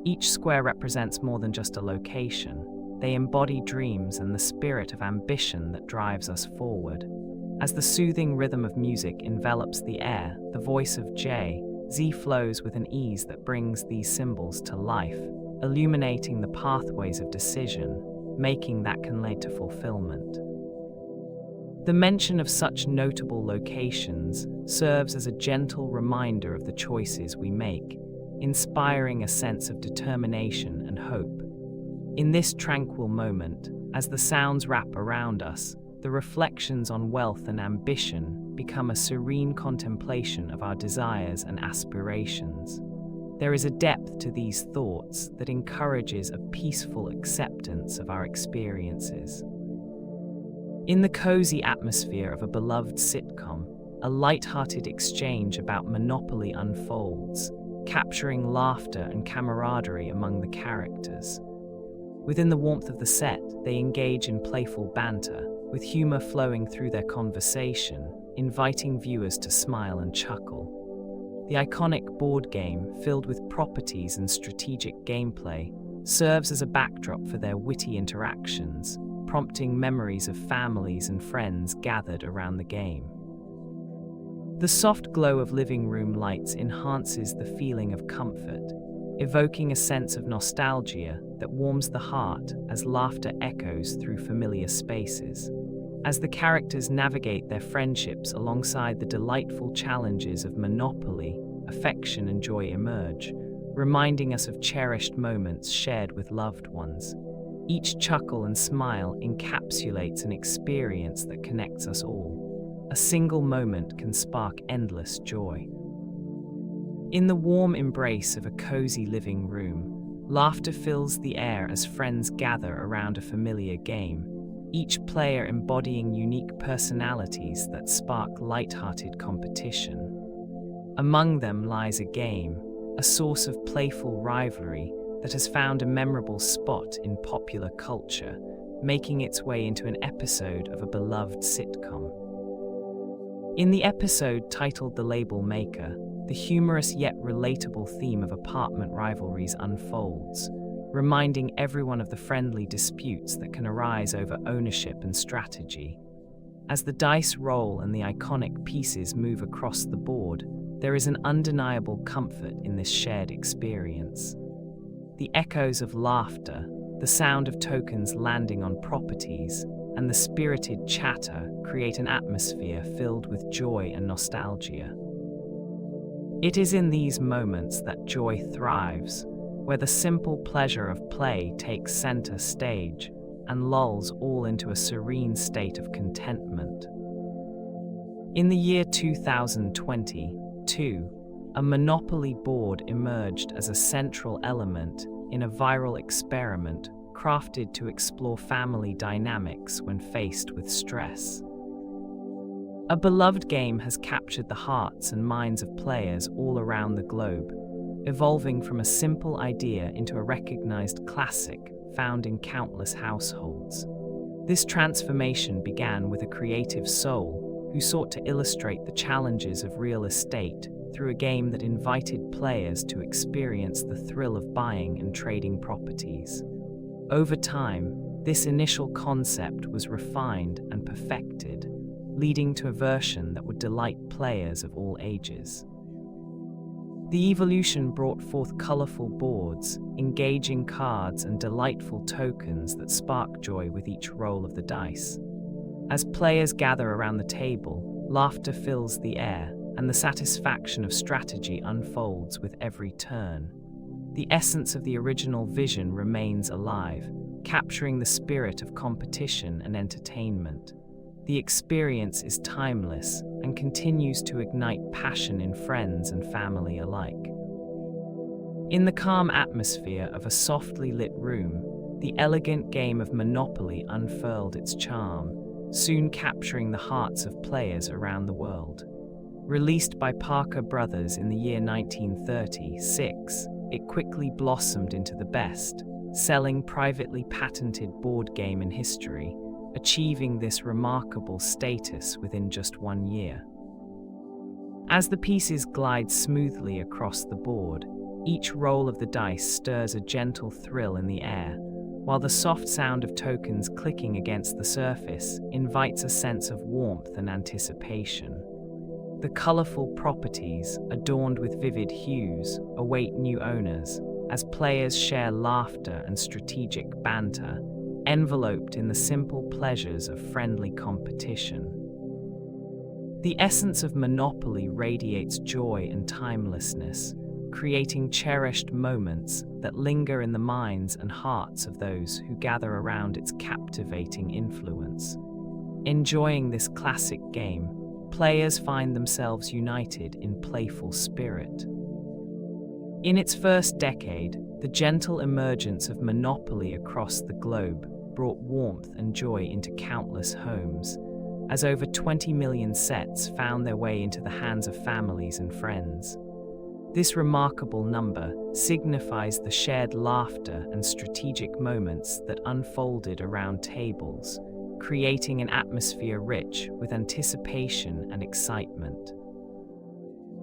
Each square represents more than just a location. They embody dreams and the spirit of ambition that drives us forward. As the soothing rhythm of music envelops the air, the voice of Jay-Z flows with an ease that brings these symbols to life, illuminating the pathways of decision, making that can lead to fulfillment. The mention of such notable locations serves as a gentle reminder of the choices we make, inspiring a sense of determination and hope. In this tranquil moment, as the sounds wrap around us, the reflections on wealth and ambition become a serene contemplation of our desires and aspirations. There is a depth to these thoughts that encourages a peaceful acceptance of our experiences. In the cozy atmosphere of a beloved sitcom, a light-hearted exchange about Monopoly unfolds, capturing laughter and camaraderie among the characters. Within the warmth of the set, they engage in playful banter, with humor flowing through their conversation, inviting viewers to smile and chuckle. The iconic board game, filled with properties and strategic gameplay, serves as a backdrop for their witty interactions, prompting memories of families and friends gathered around the game. The soft glow of living room lights enhances the feeling of comfort, evoking a sense of nostalgia that warms the heart as laughter echoes through familiar spaces. As the characters navigate their friendships alongside the delightful challenges of Monopoly, affection and joy emerge, reminding us of cherished moments shared with loved ones. Each chuckle and smile encapsulates an experience that connects us all. A single moment can spark endless joy. In the warm embrace of a cozy living room, laughter fills the air as friends gather around a familiar game, each player embodying unique personalities that spark light-hearted competition. Among them lies a game, a source of playful rivalry that has found a memorable spot in popular culture, making its way into an episode of a beloved sitcom. In the episode titled The Label Maker, the humorous yet relatable theme of apartment rivalries unfolds, reminding everyone of the friendly disputes that can arise over ownership and strategy. As the dice roll and the iconic pieces move across the board, there is an undeniable comfort in this shared experience. The echoes of laughter, the sound of tokens landing on properties, and the spirited chatter create an atmosphere filled with joy and nostalgia. It is in these moments that joy thrives, where the simple pleasure of play takes center stage and lulls all into a serene state of contentment. In the year 2022, a Monopoly board emerged as a central element in a viral experiment crafted to explore family dynamics when faced with stress. A beloved game has captured the hearts and minds of players all around the globe, evolving from a simple idea into a recognized classic found in countless households. This transformation began with a creative soul who sought to illustrate the challenges of real estate through a game that invited players to experience the thrill of buying and trading properties. Over time, this initial concept was refined and perfected, leading to a version that would delight players of all ages. The evolution brought forth colorful boards, engaging cards, and delightful tokens that spark joy with each roll of the dice. As players gather around the table, laughter fills the air, and the satisfaction of strategy unfolds with every turn. The essence of the original vision remains alive, capturing the spirit of competition and entertainment. the experience is timeless and continues to ignite passion in friends and family alike. In the calm atmosphere of a softly lit room, the elegant game of Monopoly unfurled its charm, soon capturing the hearts of players around the world. Released by Parker Brothers in the year 1936, it quickly blossomed into the best-selling privately patented board game in history, achieving this remarkable status within just 1 year. As the pieces glide smoothly across the board, each roll of the dice stirs a gentle thrill in the air, while the soft sound of tokens clicking against the surface invites a sense of warmth and anticipation. The colorful properties, adorned with vivid hues, await new owners as players share laughter and strategic banter, enveloped in the simple pleasures of friendly competition. The essence of Monopoly radiates joy and timelessness, creating cherished moments that linger in the minds and hearts of those who gather around its captivating influence. Enjoying this classic game, players find themselves united in playful spirit. In its first decade, the gentle emergence of Monopoly across the globe brought warmth and joy into countless homes, as over 20 million sets found their way into the hands of families and friends. This remarkable number signifies the shared laughter and strategic moments that unfolded around tables, creating an atmosphere rich with anticipation and excitement.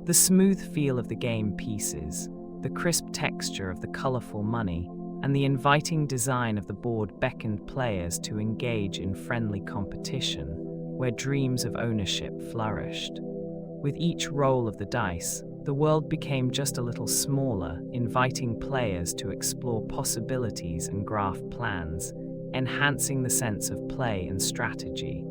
The smooth feel of the game pieces, the crisp texture of the colorful money, and the inviting design of the board beckoned players to engage in friendly competition, where dreams of ownership flourished. With each roll of the dice, the world became just a little smaller, inviting players to explore possibilities and graft plans, enhancing the sense of play and strategy.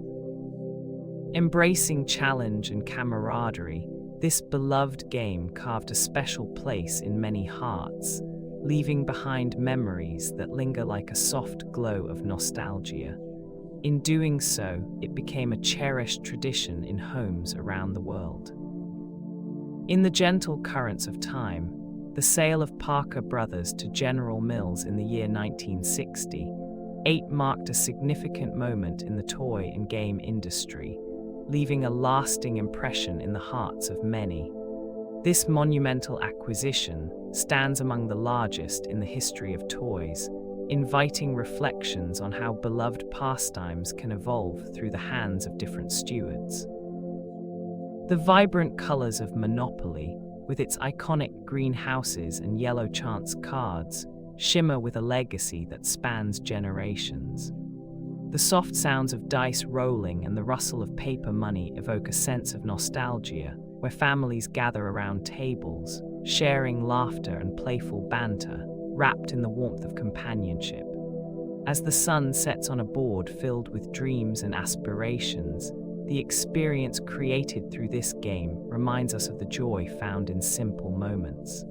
Embracing challenge and camaraderie, this beloved game carved a special place in many hearts, leaving behind memories that linger like a soft glow of nostalgia. In doing so, it became a cherished tradition in homes around the world. In the gentle currents of time, the sale of Parker Brothers to General Mills in the year 1968 marked a significant moment in the toy and game industry, leaving a lasting impression in the hearts of many. This monumental acquisition stands among the largest in the history of toys, inviting reflections on how beloved pastimes can evolve through the hands of different stewards. The vibrant colors of Monopoly, with its iconic green houses and yellow chance cards, shimmer with a legacy that spans generations. The soft sounds of dice rolling and the rustle of paper money evoke a sense of nostalgia, where families gather around tables, sharing laughter and playful banter, wrapped in the warmth of companionship. As the sun sets on a board filled with dreams and aspirations, the experience created through this game reminds us of the joy found in simple moments.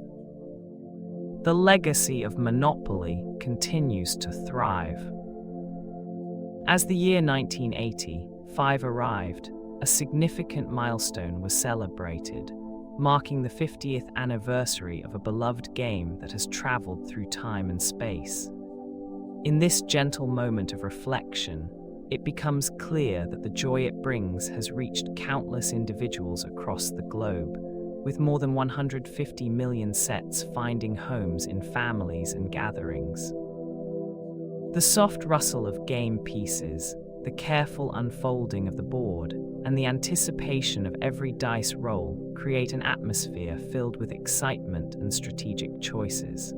The legacy of Monopoly continues to thrive. As the year 1985 arrived, a significant milestone was celebrated, marking the 50th anniversary of a beloved game that has traveled through time and space. In this gentle moment of reflection, it becomes clear that the joy it brings has reached countless individuals across the globe, with more than 150 million sets finding homes in families and gatherings. The soft rustle of game pieces, the careful unfolding of the board, and the anticipation of every dice roll create an atmosphere filled with excitement and strategic choices.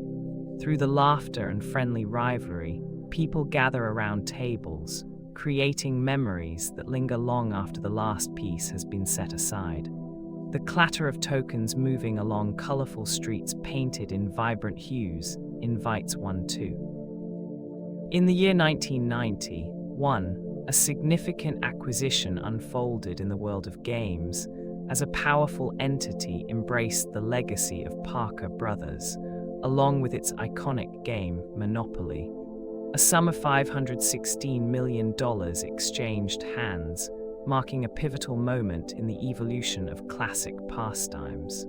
Through the laughter and friendly rivalry, people gather around tables, creating memories that linger long after the last piece has been set aside. The clatter of tokens moving along colorful streets painted in vibrant hues invites one too. In the year 1991, a significant acquisition unfolded in the world of games as a powerful entity embraced the legacy of Parker Brothers, along with its iconic game, Monopoly. A sum of $516 million exchanged hands, marking a pivotal moment in the evolution of classic pastimes.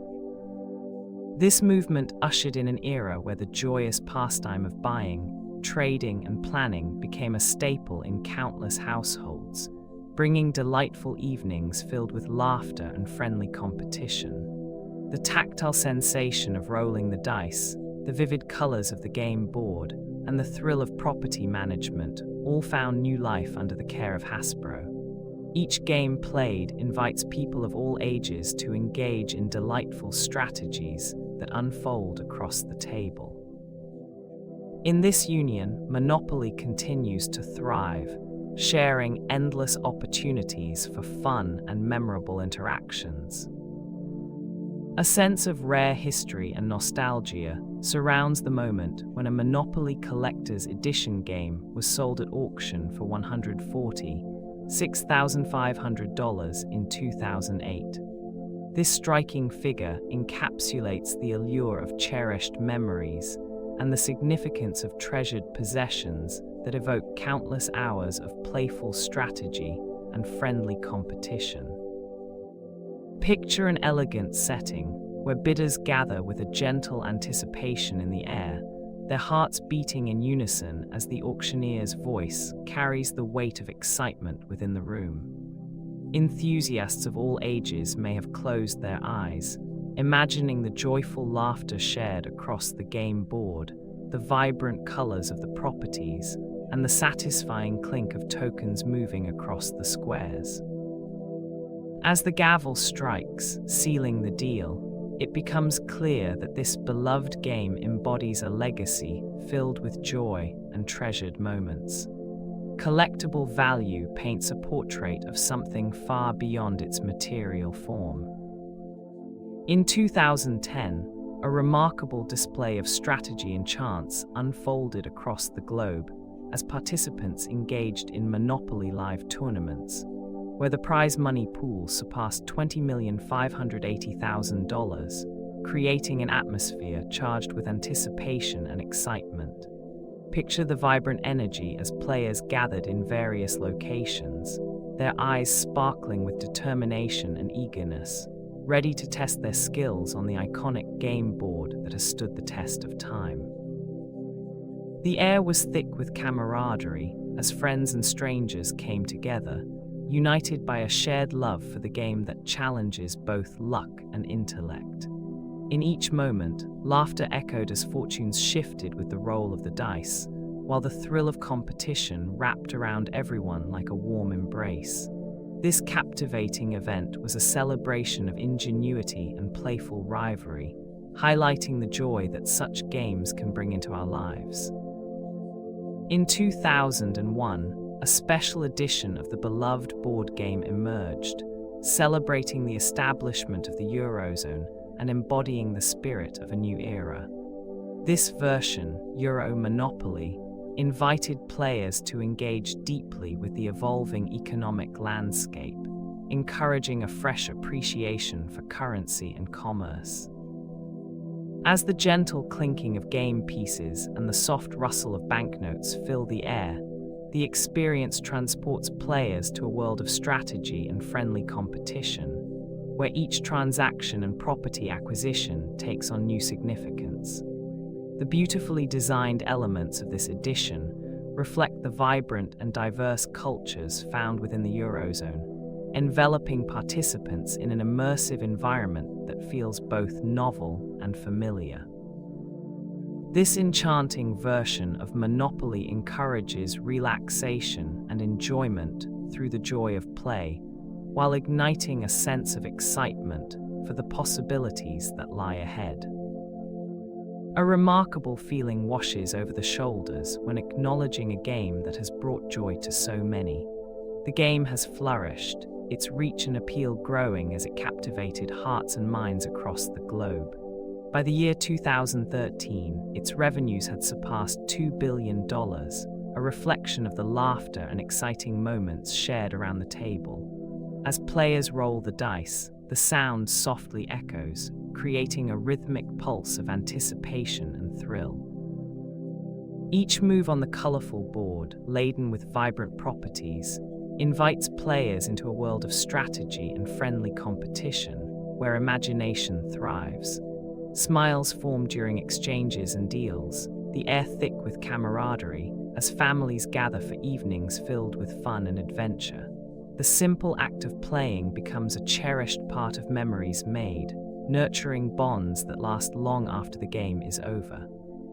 This movement ushered in an era where the joyous pastime of buying, trading, and planning became a staple in countless households, bringing delightful evenings filled with laughter and friendly competition. The tactile sensation of rolling the dice, the vivid colors of the game board, and the thrill of property management all found new life under the care of Hasbro. Each game played invites people of all ages to engage in delightful strategies that unfold across the table. In this union, Monopoly continues to thrive, sharing endless opportunities for fun and memorable interactions. A sense of rare history and nostalgia surrounds the moment when a Monopoly Collector's Edition game was sold at auction for $146,500 in 2008. This striking figure encapsulates the allure of cherished memories and the significance of treasured possessions that evoke countless hours of playful strategy and friendly competition. Picture an elegant setting where bidders gather with a gentle anticipation in the air, their hearts beating in unison as the auctioneer's voice carries the weight of excitement within the room. Enthusiasts of all ages may have closed their eyes, imagining the joyful laughter shared across the game board, the vibrant colors of the properties, and the satisfying clink of tokens moving across the squares. As the gavel strikes, sealing the deal, it becomes clear that this beloved game embodies a legacy filled with joy and treasured moments. Collectible value paints a portrait of something far beyond its material form. In 2010, a remarkable display of strategy and chance unfolded across the globe as participants engaged in Monopoly Live tournaments, where the prize money pool surpassed $20,580,000, creating an atmosphere charged with anticipation and excitement. Picture the vibrant energy as players gathered in various locations, their eyes sparkling with determination and eagerness, ready to test their skills on the iconic game board that has stood the test of time. The air was thick with camaraderie as friends and strangers came together, united by a shared love for the game that challenges both luck and intellect. In each moment, laughter echoed as fortunes shifted with the roll of the dice, while the thrill of competition wrapped around everyone like a warm embrace. This captivating event was a celebration of ingenuity and playful rivalry, highlighting the joy that such games can bring into our lives. In 2001, a special edition of the beloved board game emerged, celebrating the establishment of the Eurozone and embodying the spirit of a new era. This version, Euro Monopoly, invited players to engage deeply with the evolving economic landscape, encouraging a fresh appreciation for currency and commerce. As the gentle clinking of game pieces and the soft rustle of banknotes fill the air, the experience transports players to a world of strategy and friendly competition, where each transaction and property acquisition takes on new significance. The beautifully designed elements of this edition reflect the vibrant and diverse cultures found within the Eurozone, enveloping participants in an immersive environment that feels both novel and familiar. This enchanting version of Monopoly encourages relaxation and enjoyment through the joy of play, while igniting a sense of excitement for the possibilities that lie ahead. A remarkable feeling washes over the shoulders when acknowledging a game that has brought joy to so many. The game has flourished, its reach and appeal growing as it captivated hearts and minds across the globe. By the year 2013, its revenues had surpassed $2 billion, a reflection of the laughter and exciting moments shared around the table. As players roll the dice, the sound softly echoes, creating a rhythmic pulse of anticipation and thrill. Each move on the colorful board, laden with vibrant properties, invites players into a world of strategy and friendly competition, where imagination thrives. Smiles form during exchanges and deals, the air thick with camaraderie, as families gather for evenings filled with fun and adventure. The simple act of playing becomes a cherished part of memories made, nurturing bonds that last long after the game is over.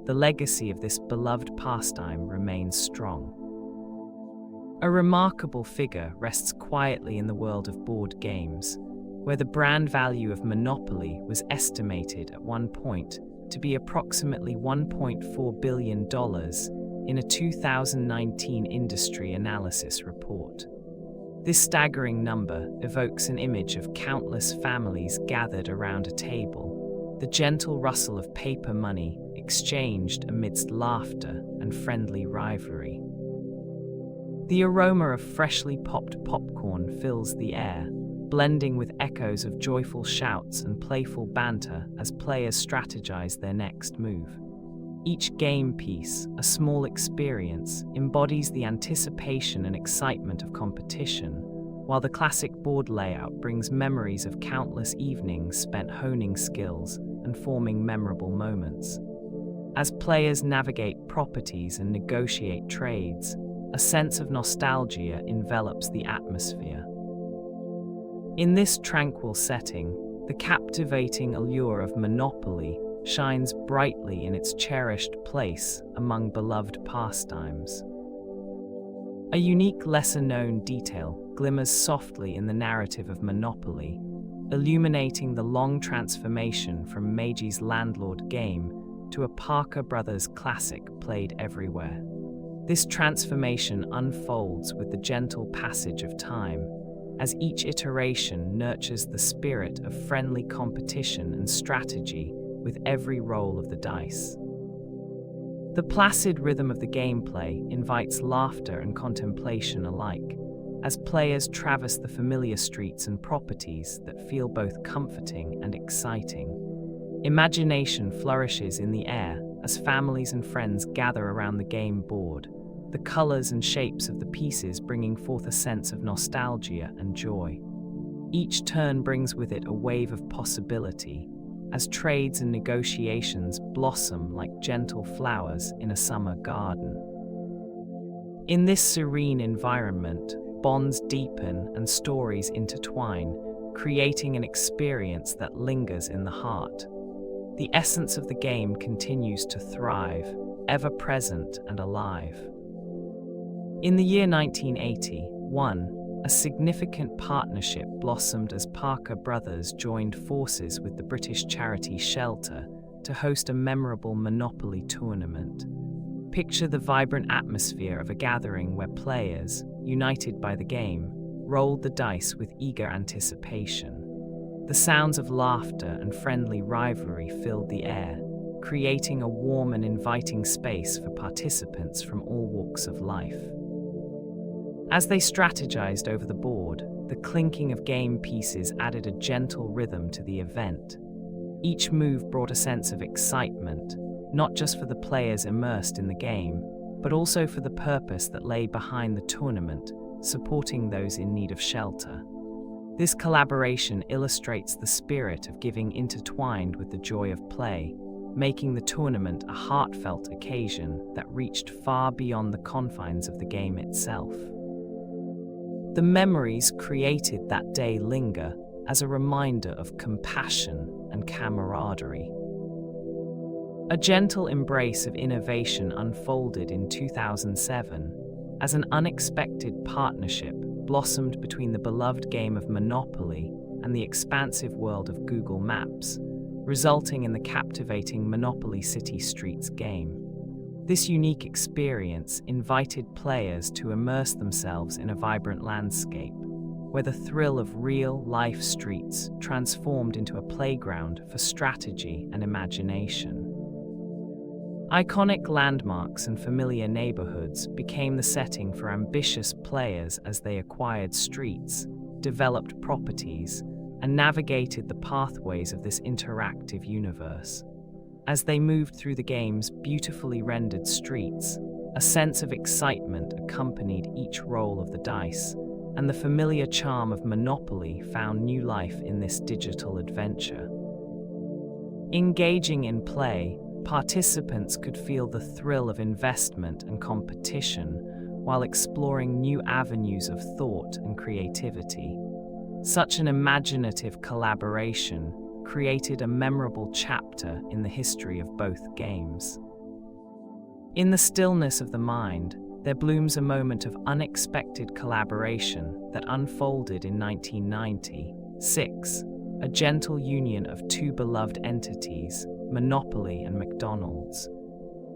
The legacy of this beloved pastime remains strong. A remarkable figure rests quietly in the world of board games, where the brand value of Monopoly was estimated at one point to be approximately $1.4 billion in a 2019 industry analysis report. This staggering number evokes an image of countless families gathered around a table, the gentle rustle of paper money exchanged amidst laughter and friendly rivalry. The aroma of freshly popped popcorn fills the air, blending with echoes of joyful shouts and playful banter as players strategize their next move. Each game piece, a small experience, embodies the anticipation and excitement of competition, while the classic board layout brings memories of countless evenings spent honing skills and forming memorable moments. As players navigate properties and negotiate trades, a sense of nostalgia envelops the atmosphere. In this tranquil setting, the captivating allure of Monopoly shines brightly in its cherished place among beloved pastimes. A unique lesser-known detail glimmers softly in the narrative of Monopoly, illuminating the long transformation from Meiji's Landlord game to a Parker Brothers classic played everywhere. This transformation unfolds with the gentle passage of time, as each iteration nurtures the spirit of friendly competition and strategy with every roll of the dice. The placid rhythm of the gameplay invites laughter and contemplation alike, as players traverse the familiar streets and properties that feel both comforting and exciting. Imagination flourishes in the air as families and friends gather around the game board, the colors and shapes of the pieces bringing forth a sense of nostalgia and joy. Each turn brings with it a wave of possibility, as trades and negotiations blossom like gentle flowers in a summer garden. In this serene environment, bonds deepen and stories intertwine, creating an experience that lingers in the heart. The essence of the game continues to thrive, ever present and alive. In the year 1981, a significant partnership blossomed as Parker Brothers joined forces with the British charity Shelter to host a memorable Monopoly tournament. Picture the vibrant atmosphere of a gathering where players, united by the game, rolled the dice with eager anticipation. The sounds of laughter and friendly rivalry filled the air, creating a warm and inviting space for participants from all walks of life. As they strategized over the board, the clinking of game pieces added a gentle rhythm to the event. Each move brought a sense of excitement, not just for the players immersed in the game, but also for the purpose that lay behind the tournament, supporting those in need of shelter. This collaboration illustrates the spirit of giving intertwined with the joy of play, making the tournament a heartfelt occasion that reached far beyond the confines of the game itself. The memories created that day linger as a reminder of compassion and camaraderie. A gentle embrace of innovation unfolded in 2007 as an unexpected partnership blossomed between the beloved game of Monopoly and the expansive world of Google Maps, resulting in the captivating Monopoly City Streets game. This unique experience invited players to immerse themselves in a vibrant landscape, where the thrill of real-life streets transformed into a playground for strategy and imagination. Iconic landmarks and familiar neighborhoods became the setting for ambitious players as they acquired streets, developed properties, and navigated the pathways of this interactive universe. as they moved through the game's beautifully rendered streets. A sense of excitement accompanied each roll of the dice, and the familiar charm of Monopoly found new life in this digital adventure. Engaging in play, participants could feel the thrill of investment and competition while exploring new avenues of thought and creativity. Such an imaginative collaboration created a memorable chapter in the history of both games. In the stillness of the mind, there blooms a moment of unexpected collaboration that unfolded in 1996, a gentle union of two beloved entities, Monopoly and McDonald's.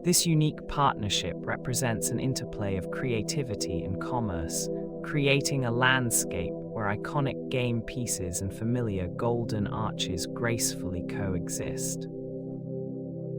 This unique partnership represents an interplay of creativity and commerce, creating a landscape where iconic game pieces and familiar golden arches gracefully coexist.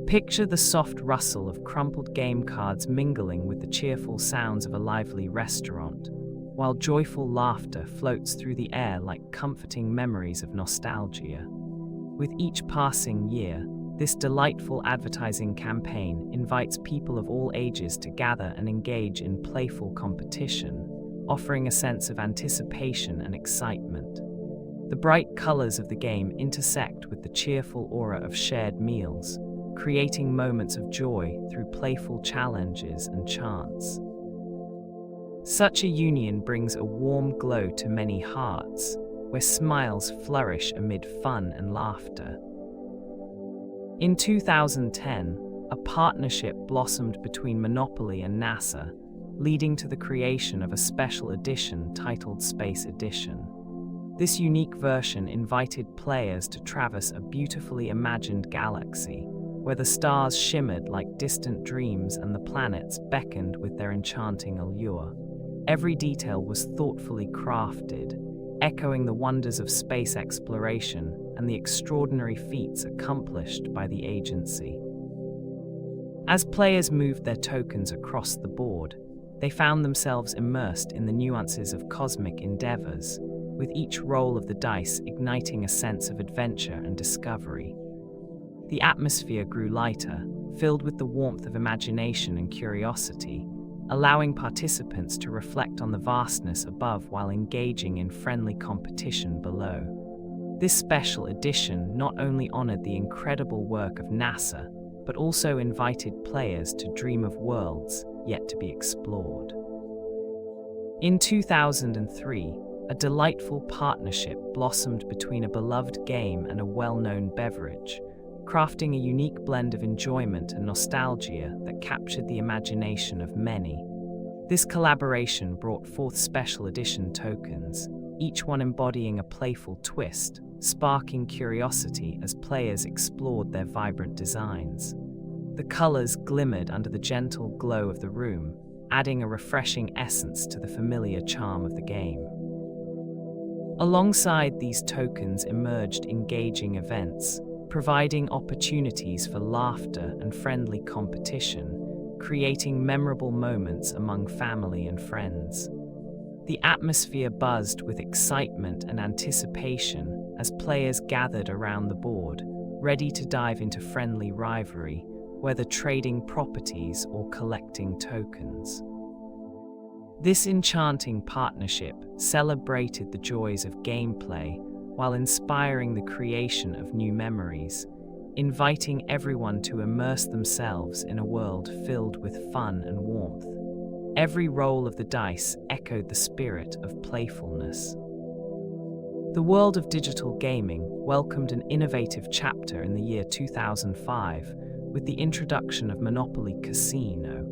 Picture the soft rustle of crumpled game cards mingling with the cheerful sounds of a lively restaurant, while joyful laughter floats through the air like comforting memories of nostalgia. With each passing year, this delightful advertising campaign invites people of all ages to gather and engage in playful competition, offering a sense of anticipation and excitement. The bright colors of the game intersect with the cheerful aura of shared meals, creating moments of joy through playful challenges and chants. Such a union brings a warm glow to many hearts, where smiles flourish amid fun and laughter. In 2010, a partnership blossomed between Monopoly and NASA, leading to the creation of a special edition titled Space Edition. This unique version invited players to traverse a beautifully imagined galaxy, where the stars shimmered like distant dreams and the planets beckoned with their enchanting allure. Every detail was thoughtfully crafted, echoing the wonders of space exploration and the extraordinary feats accomplished by the agency. As players moved their tokens across the board, they found themselves immersed in the nuances of cosmic endeavors, with each roll of the dice igniting a sense of adventure and discovery. The atmosphere grew lighter, filled with the warmth of imagination and curiosity, allowing participants to reflect on the vastness above while engaging in friendly competition below. This special edition not only honored the incredible work of NASA, but also invited players to dream of worlds yet to be explored. In 2003, a delightful partnership blossomed between a beloved game and a well-known beverage, crafting a unique blend of enjoyment and nostalgia that captured the imagination of many. This collaboration brought forth special edition tokens, each one embodying a playful twist, sparking curiosity as players explored their vibrant designs. The colors glimmered under the gentle glow of the room, adding a refreshing essence to the familiar charm of the game. Alongside these tokens emerged engaging events, providing opportunities for laughter and friendly competition, creating memorable moments among family and friends. The atmosphere buzzed with excitement and anticipation as players gathered around the board, ready to dive into friendly rivalry, whether trading properties or collecting tokens. This enchanting partnership celebrated the joys of gameplay while inspiring the creation of new memories, inviting everyone to immerse themselves in a world filled with fun and warmth. Every roll of the dice echoed the spirit of playfulness. The world of digital gaming welcomed an innovative chapter in the year 2005 with the introduction of Monopoly Casino,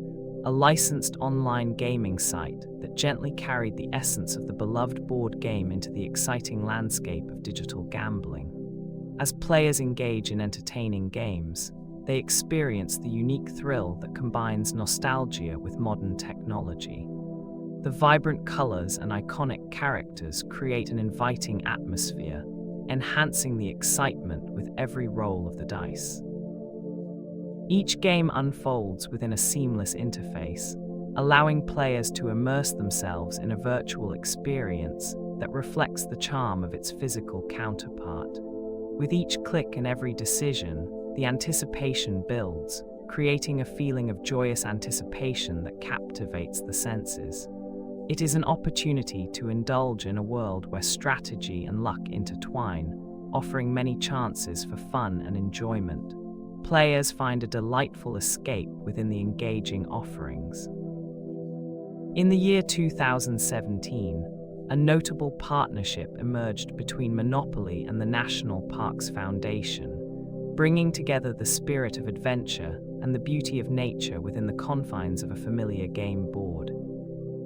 a licensed online gaming site that gently carried the essence of the beloved board game into the exciting landscape of digital gambling. As players engage in entertaining games, they experience the unique thrill that combines nostalgia with modern technology. The vibrant colors and iconic characters create an inviting atmosphere, enhancing the excitement with every roll of the dice. Each game unfolds within a seamless interface, allowing players to immerse themselves in a virtual experience that reflects the charm of its physical counterpart. With each click and every decision, the anticipation builds, creating a feeling of joyous anticipation that captivates the senses. It is an opportunity to indulge in a world where strategy and luck intertwine, offering many chances for fun and enjoyment. Players find a delightful escape within the engaging offerings. In the year 2017, a notable partnership emerged between Monopoly and the National Parks Foundation, bringing together the spirit of adventure and the beauty of nature within the confines of a familiar game board.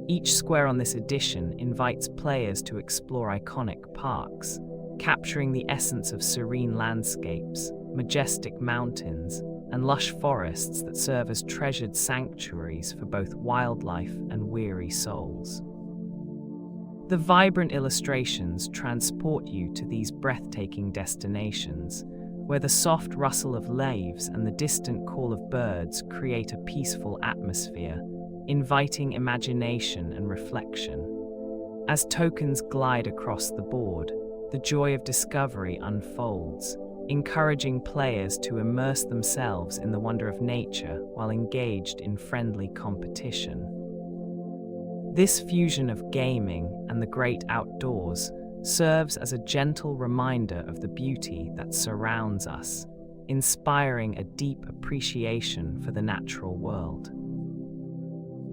Each square on this edition invites players to explore iconic parks, capturing the essence of serene landscapes, majestic mountains, and lush forests that serve as treasured sanctuaries for both wildlife and weary souls. The vibrant illustrations transport you to these breathtaking destinations, where the soft rustle of leaves and the distant call of birds create a peaceful atmosphere, inviting imagination and reflection. As tokens glide across the board, the joy of discovery unfolds, encouraging players to immerse themselves in the wonder of nature while engaged in friendly competition. This fusion of gaming and the great outdoors serves as a gentle reminder of the beauty that surrounds us, inspiring a deep appreciation for the natural world.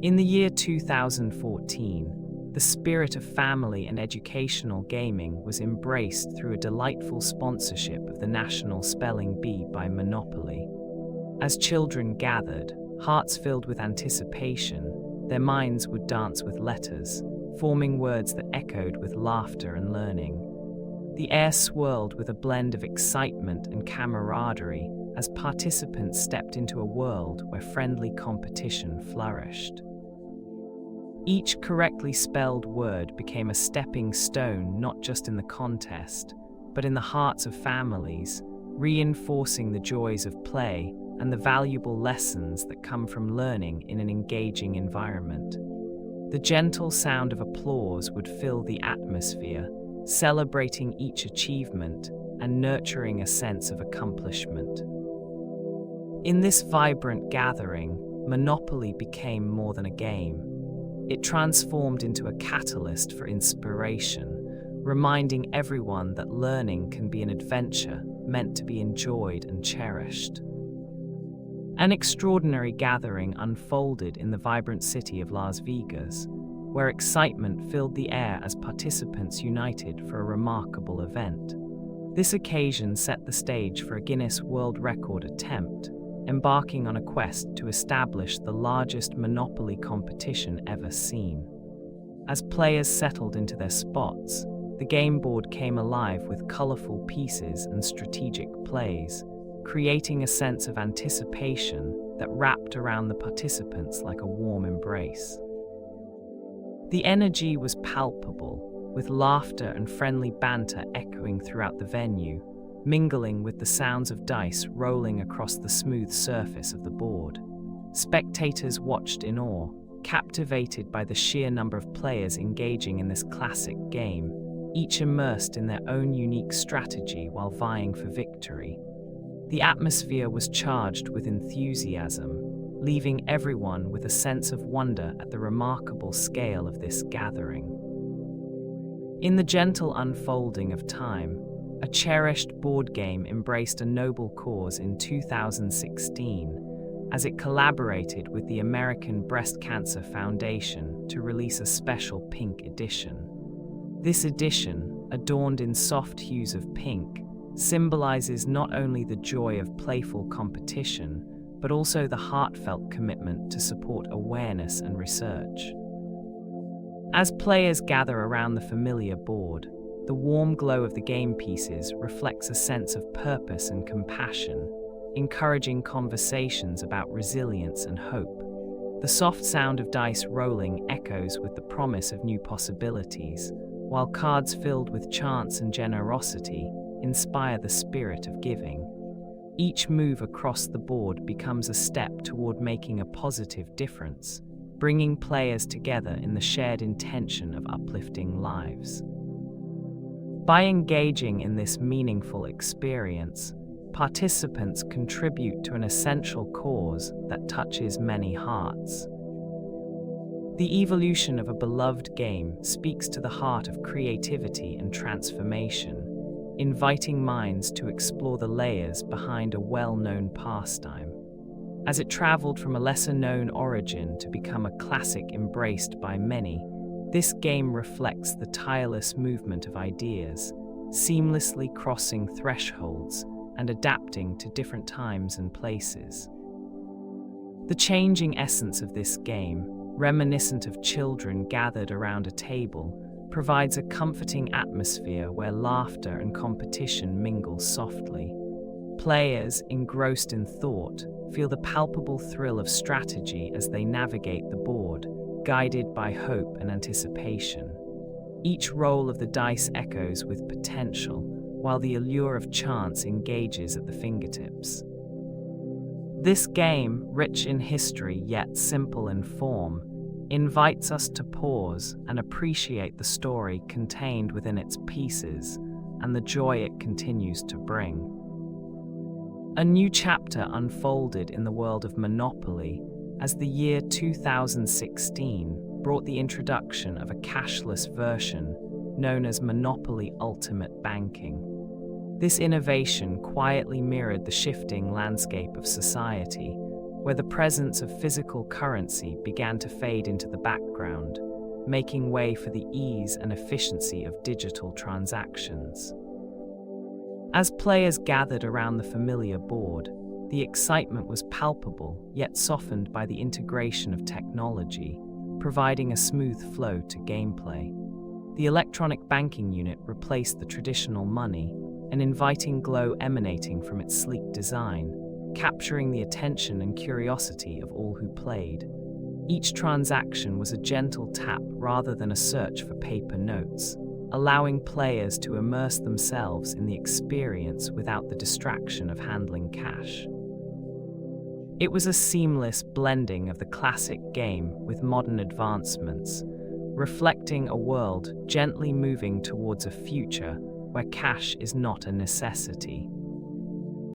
In the year 2014, the spirit of family and educational gaming was embraced through a delightful sponsorship of the National Spelling Bee by Monopoly. As children gathered, hearts filled with anticipation, their minds would dance with letters, forming words that echoed with laughter and learning. The air swirled with a blend of excitement and camaraderie as participants stepped into a world where friendly competition flourished. Each correctly spelled word became a stepping stone not just in the contest, but in the hearts of families, reinforcing the joys of play and the valuable lessons that come from learning in an engaging environment. The gentle sound of applause would fill the atmosphere, celebrating each achievement and nurturing a sense of accomplishment. In this vibrant gathering, Monopoly became more than a game. It transformed into a catalyst for inspiration, reminding everyone that learning can be an adventure meant to be enjoyed and cherished. An extraordinary gathering unfolded in the vibrant city of Las Vegas, where excitement filled the air as participants united for a remarkable event. This occasion set the stage for a Guinness World Record attempt, embarking on a quest to establish the largest Monopoly competition ever seen. As players settled into their spots, the game board came alive with colorful pieces and strategic plays, creating a sense of anticipation that wrapped around the participants like a warm embrace. The energy was palpable, with laughter and friendly banter echoing throughout the venue, mingling with the sounds of dice rolling across the smooth surface of the board. Spectators watched in awe, captivated by the sheer number of players engaging in this classic game, each immersed in their own unique strategy while vying for victory. The atmosphere was charged with enthusiasm, leaving everyone with a sense of wonder at the remarkable scale of this gathering. In the gentle unfolding of time, a cherished board game embraced a noble cause in 2016 as it collaborated with the American Breast Cancer Foundation to release a special pink edition. This edition, adorned in soft hues of pink, symbolizes not only the joy of playful competition, but also the heartfelt commitment to support awareness and research. As players gather around the familiar board, the warm glow of the game pieces reflects a sense of purpose and compassion, encouraging conversations about resilience and hope. The soft sound of dice rolling echoes with the promise of new possibilities, while cards filled with chance and generosity inspire the spirit of giving. Each move across the board becomes a step toward making a positive difference, bringing players together in the shared intention of uplifting lives. By engaging in this meaningful experience, participants contribute to an essential cause that touches many hearts. The evolution of a beloved game speaks to the heart of creativity and transformation, inviting minds to explore the layers behind a well-known pastime. As it traveled from a lesser-known origin to become a classic embraced by many, this game reflects the tireless movement of ideas, seamlessly crossing thresholds and adapting to different times and places. The changing essence of this game, reminiscent of children gathered around a table, provides a comforting atmosphere where laughter and competition mingle softly. Players, engrossed in thought, feel the palpable thrill of strategy as they navigate the board, guided by hope and anticipation. Each roll of the dice echoes with potential, while the allure of chance engages at the fingertips. This game, rich in history yet simple in form, invites us to pause and appreciate the story contained within its pieces and the joy it continues to bring. A new chapter unfolded in the world of Monopoly as the year 2016 brought the introduction of a cashless version known as Monopoly Ultimate Banking. This innovation quietly mirrored the shifting landscape of society, where the presence of physical currency began to fade into the background, making way for the ease and efficiency of digital transactions. As players gathered around the familiar board, the excitement was palpable, yet softened by the integration of technology, providing a smooth flow to gameplay. The electronic banking unit replaced the traditional money, an inviting glow emanating from its sleek design, capturing the attention and curiosity of all who played. Each transaction was a gentle tap rather than a search for paper notes, allowing players to immerse themselves in the experience without the distraction of handling cash. It was a seamless blending of the classic game with modern advancements, reflecting a world gently moving towards a future where cash is not a necessity.